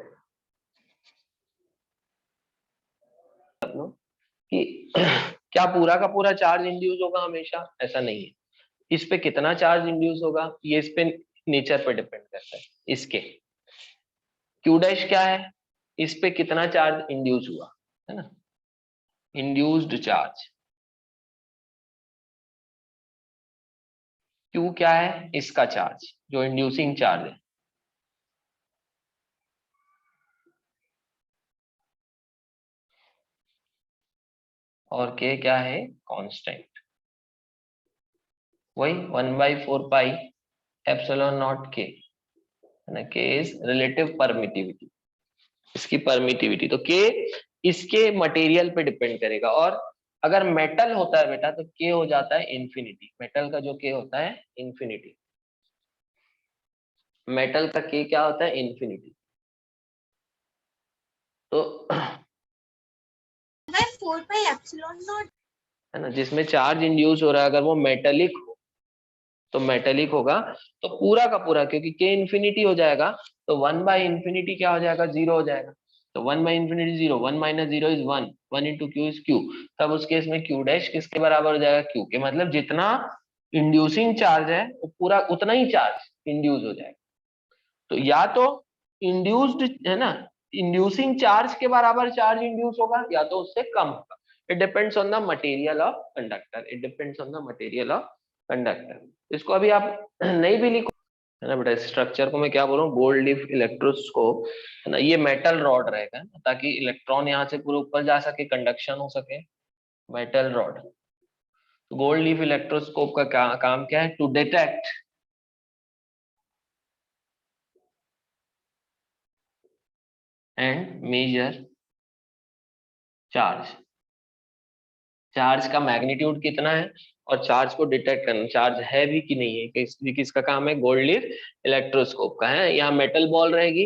कि क्या पूरा का पूरा चार्ज इंड्यूस होगा हमेशा, ऐसा नहीं है। इस पे कितना चार्ज इंड्यूस होगा, ये इस पे नेचर पे डिपेंड करता है। इसके क्यू डैश क्या है, इस पे कितना चार्ज इंड्यूस हुआ, है ना, इंड्यूस्ड चार्ज। क्यू क्या है, इसका चार्ज जो इंड्यूसिंग चार्ज है, और के क्या है, कांस्टेंट, वही 1/4 पाई एप्सिलॉन नॉट के, है ना, के इज रिलेटिव परमिटिविटी, इसकी परमिटिविटी। तो के इसके मटेरियल पे डिपेंड करेगा, और अगर मेटल होता है बेटा तो के हो जाता है इन्फिनिटी, मेटल का जो के होता है इन्फिनिटी। मेटल का के क्या होता है, इन्फिनिटी। तो मैं 4 पाई एप्सिलॉन नॉट है ना, जिसमें चार्ज इंड्यूस हो रहा है, अगर वो मेटेलिक हो तो मेटेलिक होगा, तो पूरा का पूरा, क्योंकि के इन्फिनिटी हो जाएगा तो 1/इन्फिनिटी क्या हो जाएगा, 0 हो जाएगा। तो 1/इन्फिनिटी 0, 1 - 0 इज 1, 1 × q इज q। तब उस केस में q डैश किसके बराबर हो जाएगा, q के, मतलब जितना इंड्यूसिंग चार्ज है वो पूरा उतना ही चार्ज इंड्यूस हो जाएगा। तो या तो इंड्यूस्ड है ना, इंड्यूसिंग चार्ज के बराबर चार्ज इंड्यूस होगा, या तो उससे कम होगा। It depends on the material of conductor, it depends on the material of conductor. इसको अभी आप नहीं भी लिखो, है ना बेटा, स्ट्रक्चर को मैं क्या बोल रहा हूँ, गोल्ड लीफ इलेक्ट्रोस्कोप, है ना, ये मेटल रॉड रहेगा ताकि इलेक्ट्रॉन यहाँ से पूरे ऊपर जा सके, कंडक्शन हो सके, metal rod. Gold leaf electroscope का काम क्या है, to detect and measure charge, charge का मैग्नीट्यूड कितना है और चार्ज को डिटेक्ट करना, चार्ज है भी कि नहीं है, किसका काम है, गोल्ड लीफ इलेक्ट्रोस्कोप का है। यहाँ मेटल बॉल रहेगी,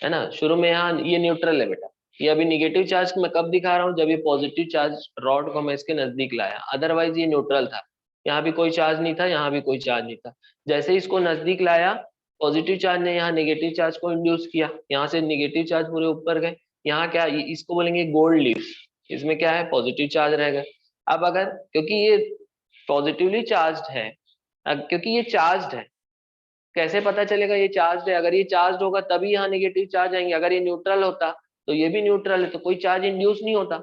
है ना, शुरू में यहाँ ये न्यूट्रल है बेटा, ये अभी निगेटिव चार्ज मैं कब दिखा रहा हूँ, जब ये पॉजिटिव चार्ज रॉड को मैं इसके नजदीक लाया, अदरवाइज ये न्यूट्रल था, यहाँ भी कोई चार्ज नहीं था, यहाँ भी कोई चार्ज नहीं था। जैसे ही इसको नजदीक लाया, पॉजिटिव चार्ज ने यहाँ नेगेटिव चार्ज को इंड्यूस किया, यहाँ से नेगेटिव चार्ज पूरे ऊपर गए, यहाँ क्या, इसको बोलेंगे गोल्ड लीफ, इसमें क्या है, पॉजिटिव चार्ज रहेगा। अब अगर, क्योंकि ये पॉजिटिवली चार्ज है, क्योंकि ये चार्ज है, कैसे पता चलेगा ये चार्ज है, अगर ये चार्ज होगा तभी यहाँ नेगेटिव चार्ज आएंगे, अगर ये न्यूट्रल होता तो ये भी न्यूट्रल है तो कोई चार्ज इंड्यूस नहीं होता।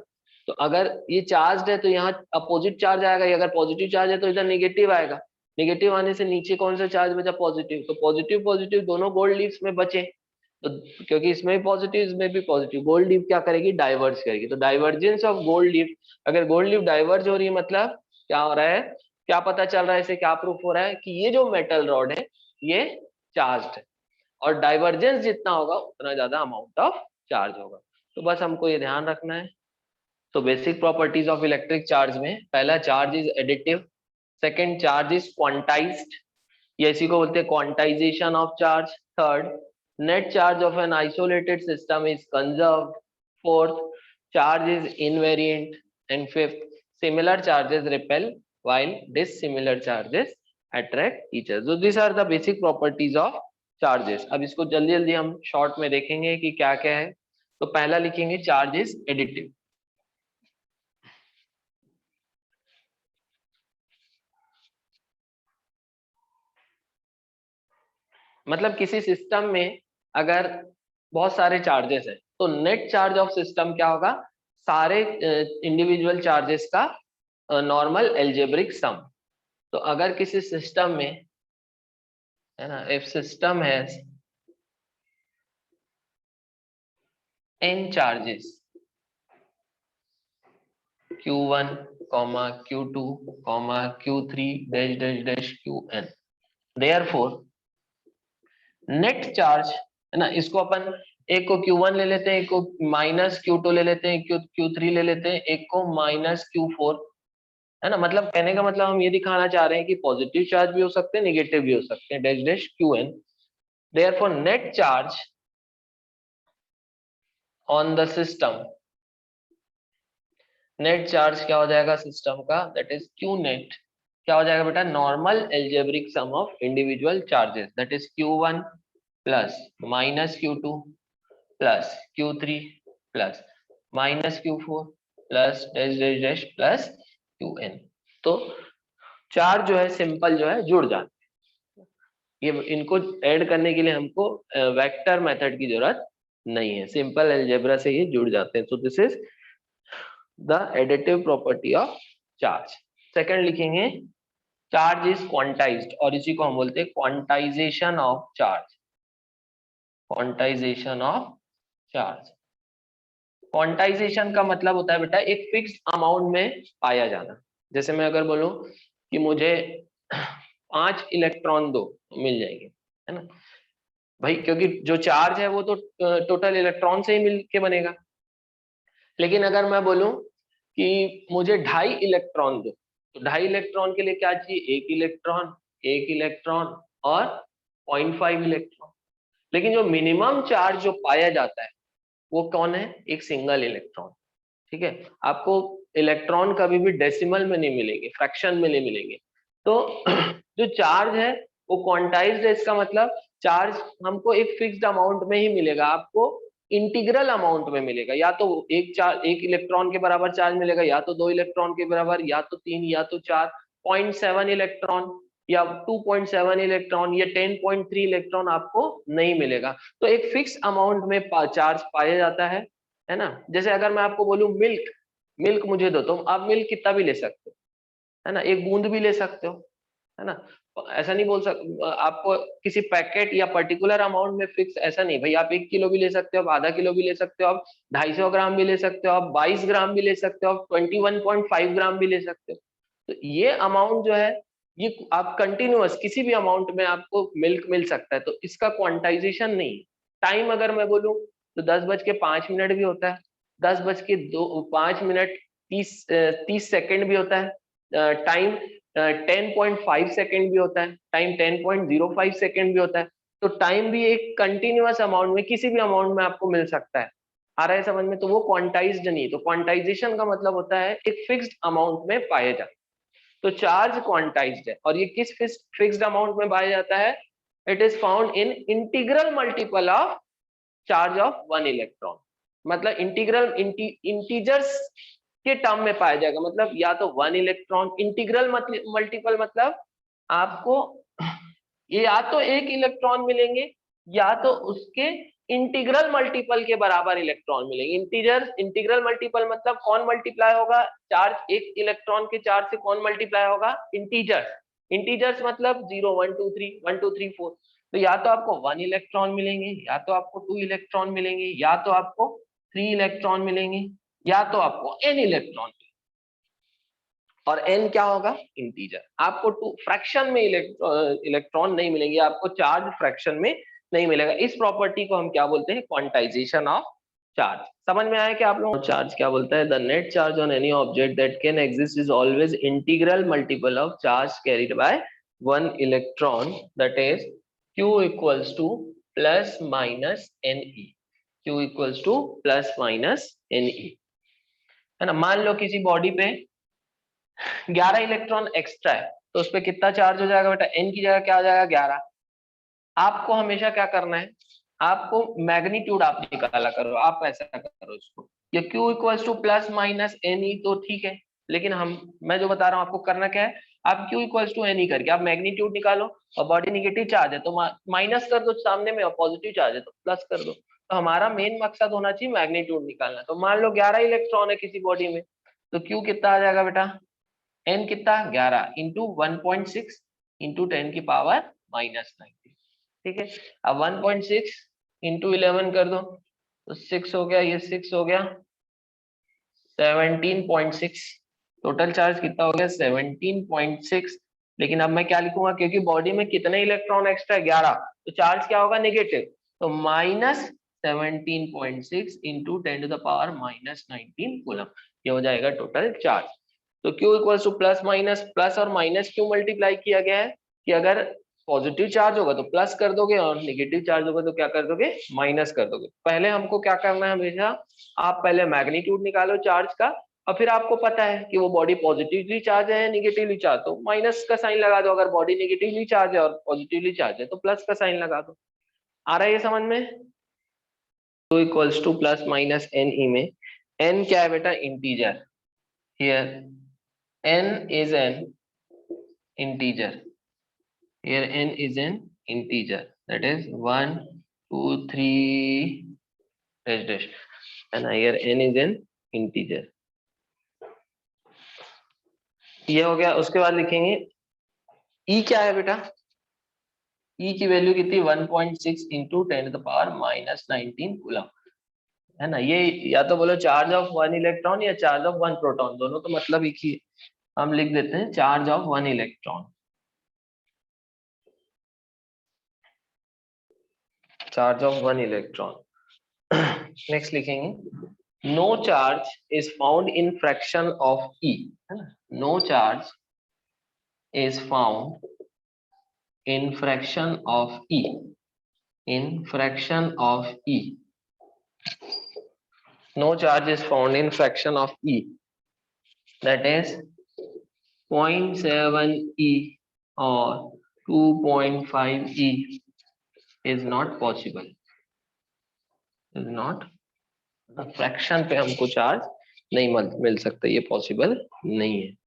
तो अगर ये चार्ज है तो यहाँ अपोजिट चार्ज आएगा, अगर पॉजिटिव चार्ज है तो इधर नेगेटिव आएगा, नेगेटिव आने से नीचे कौन सा चार्ज बचा, पॉजिटिव, तो पॉजिटिव पॉजिटिव दोनों गोल्ड लीव्स में बचे। तो क्योंकि इसमें भी पॉजिटिव इसमें भी पॉजिटिव, गोल्ड लीफ क्या करेगी, डाइवर्ज करेगी। तो डाइवर्जेंस ऑफ गोल्ड लीफ, अगर गोल्ड लीफ डाइवर्ज हो रही है मतलब क्या हो रहा है, क्या पता चल रहा है, इसे क्या प्रूफ हो रहा है कि ये जो मेटल रॉड है ये चार्ज्ड है, और डाइवर्जेंस जितना होगा उतना ज्यादा अमाउंट ऑफ चार्ज होगा। तो बस हमको ये ध्यान रखना है। तो basic properties of electric charge में पहला, charge is additive, second charge is quantized, ये इसी को बोलते हैं quantization of charge, third net charge of an isolated system is conserved, fourth charge is invariant, and fifth similar charges repel while dissimilar charges attract each other. So these are the basic properties of charges. अब इसको जल्दी जल्दी हम शॉर्ट में देखेंगे कि क्या क्या है। तो पहला लिखेंगे चार्ज इज एडिटिव। मतलब किसी सिस्टम में अगर बहुत सारे चार्जेस है तो नेट चार्ज ऑफ सिस्टम क्या होगा, सारे इंडिविजुअल चार्जेस का नॉर्मल एल्जेब्रिक सम। तो अगर किसी सिस्टम में, है ना, if system has n charges q1, q2, q3 dash dash dash qn, therefore net charge, है ना, इसको अपन एक को q1 ले लेते हैं, एक को -q2 ले लेते हैं, q3 ले लेते हैं, एक को -q4, है ना, मतलब कहने का मतलब हम ये दिखाना चाह रहे हैं कि पॉजिटिव चार्ज भी हो सकते हैं, नेगेटिव भी हो सकते हैं, dash dash qn, therefore net charge on the system, net charge क्या हो जाएगा सिस्टम का, दैट इज q नेट, क्या हो जाएगा बेटा, normal algebraic sum of individual charges, that is q1 plus -q2 plus q3 plus -q4 plus dash dash dash plus qn। तो चार्ज जो है सिंपल जो है जुड़ जाते हैं, ये इनको ऐड करने के लिए हमको वेक्टर मेथड की जरूरत नहीं है, सिंपल अलजेब्रा से ये जुड़ जाते हैं। So this is the additive property of charge. Second लिखेंगे चार्ज इज क्वांटाइज्ड, और इसी को हम बोलते हैं quantization of charge, quantization of charge. Quantization का मतलब होता है बेटा एक फिक्स अमाउंट में पाया जाना। जैसे मैं अगर बोलूं कि मुझे 5 इलेक्ट्रॉन दो, मिल जाएंगे, है ना भाई, क्योंकि जो चार्ज है वो तो टोटल इलेक्ट्रॉन से ही मिल के बनेगा। लेकिन अगर मैं बोलूं कि मुझे 2.5 इलेक्ट्रॉन दो, तो 2.5 इलेक्ट्रॉन के लिए क्या चाहिए, 1 इलेक्ट्रॉन, 1 इलेक्ट्रॉन और 0.5 इलेक्ट्रॉन। लेकिन जो मिनिमम चार्ज जो पाया जाता है वो कौन है, एक सिंगल इलेक्ट्रॉन। ठीक है, आपको इलेक्ट्रॉन कभी भी डेसिमल में नहीं मिलेंगे, फ्रैक्शन में नहीं मिलेंगे। तो जो चार्ज है वो क्वांटाइज्ड है, इसका मतलब चार्ज हमको एक फिक्स्ड अमाउंट में ही मिलेगा, आपको इंटीग्रल अमाउंट में मिलेगा। या तो एक इलेक्ट्रॉन के बराबर चार्ज मिलेगा, या तो 2 इलेक्ट्रॉन के बराबर, या तो 3, या तो 4, 0.7 इलेक्ट्रॉन या 2.7 इलेक्ट्रॉन या 10.3 इलेक्ट्रॉन आपको नहीं मिलेगा। तो एक फिक्स अमाउंट में चार्ज पाया जाता है ना। जैसे अगर मैं आपको बोलूं मिल्क मुझे दो, तो आप मिल्क कितना भी ले सकते हो, है ना, एक बूंद भी ले सकते हो, है ना। ऐसा नहीं बोल सकते आपको किसी पैकेट या पर्टिकुलर अमाउंट में फिक्स, ऐसा नहीं भाई, आप 1 किलो भी ले सकते हो, आप आधा किलो भी ले सकते हो, आप 250 ग्राम भी ले सकते हो, आप 22 ग्राम भी ले सकते हो, आप 21.5 ग्राम भी ले सकते हो। तो ये अमाउंट जो है ये आप कंटिन्यूअस किसी भी अमाउंट में आपको मिल्क मिल सकता है, तो इसका क्वांटाइजेशन नहीं। टाइम अगर मैं बोलूं तो 10:05 भी होता है, 10:05 30 सेकंड भी होता है, टाइम 10.5 सेकंड भी होता है, टाइम 10.05 सेकंड भी होता है। तो टाइम भी एक कंटिन्यूअस अमाउंट में किसी भी अमाउंट में आपको मिल सकता है। आ रहा है समझ में? तो वो क्वांटाइज्ड नहीं। तो क्वांटाइजेशन का मतलब होता है एक फिक्स्ड अमाउंट में पाया जाता है। तो चार्ज क्वांटाइज्ड है, और ये किस फिक्स्ड अमाउंट में पाया जाता है? It is found in integral multiple of charge of 1 electron. मतलब इंटीजर्स के टर्म में पाया जाएगा, मतलब या तो 1 इलेक्ट्रॉन। इंटीग्रल मल्टीपल मतलब आपको ये या तो 1 इलेक्ट्रॉन मिलेंगे या तो उसके इंटीग्रल मल्टीपल के बराबर इलेक्ट्रॉन मिलेंगे। इंटीग्रल मल्टीपल मतलब कौन मल्टीप्लाई होगा, चार्ज, एक इलेक्ट्रॉन के चार्ज से कौन मल्टीप्लाई होगा, इंटीजर्स मतलब 0 1 2 3 1 2 3 4। तो या तो आपको 1 इलेक्ट्रॉन मिलेंगे, या तो आपको 2 इलेक्ट्रॉन मिलेंगे, या तो आपको 3 इलेक्ट्रॉन मिलेंगे, या तो आपको n इलेक्ट्रॉन। और n क्या होगा, इंटीजर। आपको फ्रैक्शन में इलेक्ट्रॉन नहीं मिलेंगे, आपको चार्ज फ्रैक्शन में नहीं मिलेगा। इस प्रॉपर्टी को हम क्या बोलते हैं, क्वांटाइजेशन ऑफ चार्ज। समझ में आया कि आप लोग? चार्ज क्या बोलता है, the net charge on any object that can exist is always integral multiple of charge carried by 1 electron, that is q equals to plus minus ne। q equals to plus minus ne, है ना। मान लो किसी बॉडी पे 11 इलेक्ट्रॉन एक्स्ट्रा है, तो उस पर कितना चार्ज हो जाएगा बेटा, n की जगह क्या हो जाएगा, 11। आपको हमेशा क्या करना है, आपको मैग्नीट्यूड आप निकाला करो, आप ऐसा करो इसको, ये q equals to plus minus ne तो ठीक है, लेकिन मैं जो बता रहा हूँ आपको करना क्या है, आप q इक्वल्स टू ne करके आप मैग्नीट्यूड निकालो, और बॉडी निगेटिव चार्ज है तो माइनस कर दो सामने में, और पॉजिटिव चार्ज है तो प्लस कर दो। तो हमारा मेन मकसद होना चाहिए मैग्नीट्यूड निकालना। तो मान लो 11 इलेक्ट्रॉन है किसी बॉडी में, तो q कितना आ जाएगा बेटा, n कितना, 11 इंटू 1.6 इंटू 10 की पावर माइनस 19। ठीक है, अब 1.6 इंटू 11 कर दो तो 6 हो गया, ये 6 हो गया, 17.6। टोटल चार्ज कितना हो गया, 17.6। लेकिन अब मैं क्या लिखूंगा, क्योंकि बॉडी में कितने इलेक्ट्रॉन एक्स्ट्रा है, 11, तो चार्ज क्या होगा, नेगेटिव। तो minus 17.6 into 10 to the power minus 19 coulomb, ये हो जाएगा टोटल चार्ज। तो Q equals to plus minus, plus और माइनस क्यों मल्टीप्लाई किया गया है कि अगर पॉजिटिव चार्ज होगा तो प्लस कर दोगे, और नेगेटिव चार्ज होगा तो क्या कर दोगे, माइनस कर दोगे। पहले हमको क्या करना है, हमेशा आप पहले मैग्नीट्यूड निकालो चार्ज का, और फिर आपको पता है कि वो बॉडी पॉजिटिवली चार्ज है, नेगेटिवली चार्ज, तो माइनस का साइन लगा दो। अगर बॉडी नेगेटिवली चार्ज है और पॉजिटिवली चार्ज है तो प्लस का साइन लगा दो। आ रहा है ये समझ में? Q equals to plus minus ne में n क्या है बेटा, integer. Here n is an integer. Here n is an integer, that is 1 2 3 dash dash, and here n is an integer. ये हो गया। उसके बाद लिखेंगे e क्या है बेटा, e की वैल्यू कितनी, 1.6 into 10 to the power minus 19 coulomb, है ना। ये या तो बोलो चार्ज ऑफ 1 इलेक्ट्रॉन या चार्ज ऑफ 1 प्रोटॉन, दोनों तो मतलब एक ही है। हम लिख देते हैं charge of 1 electron, charge of 1 electron. Next लिखेंगे no charge is found in fraction of e, है ना। No charge is found in fraction of E, in fraction of E, no charge is found in fraction of E, that is 0.7 E or 2.5 E is not possible, is not, fraction पे हमको चार्ज नहीं मिल सकता, ये पॉसिबल नहीं है.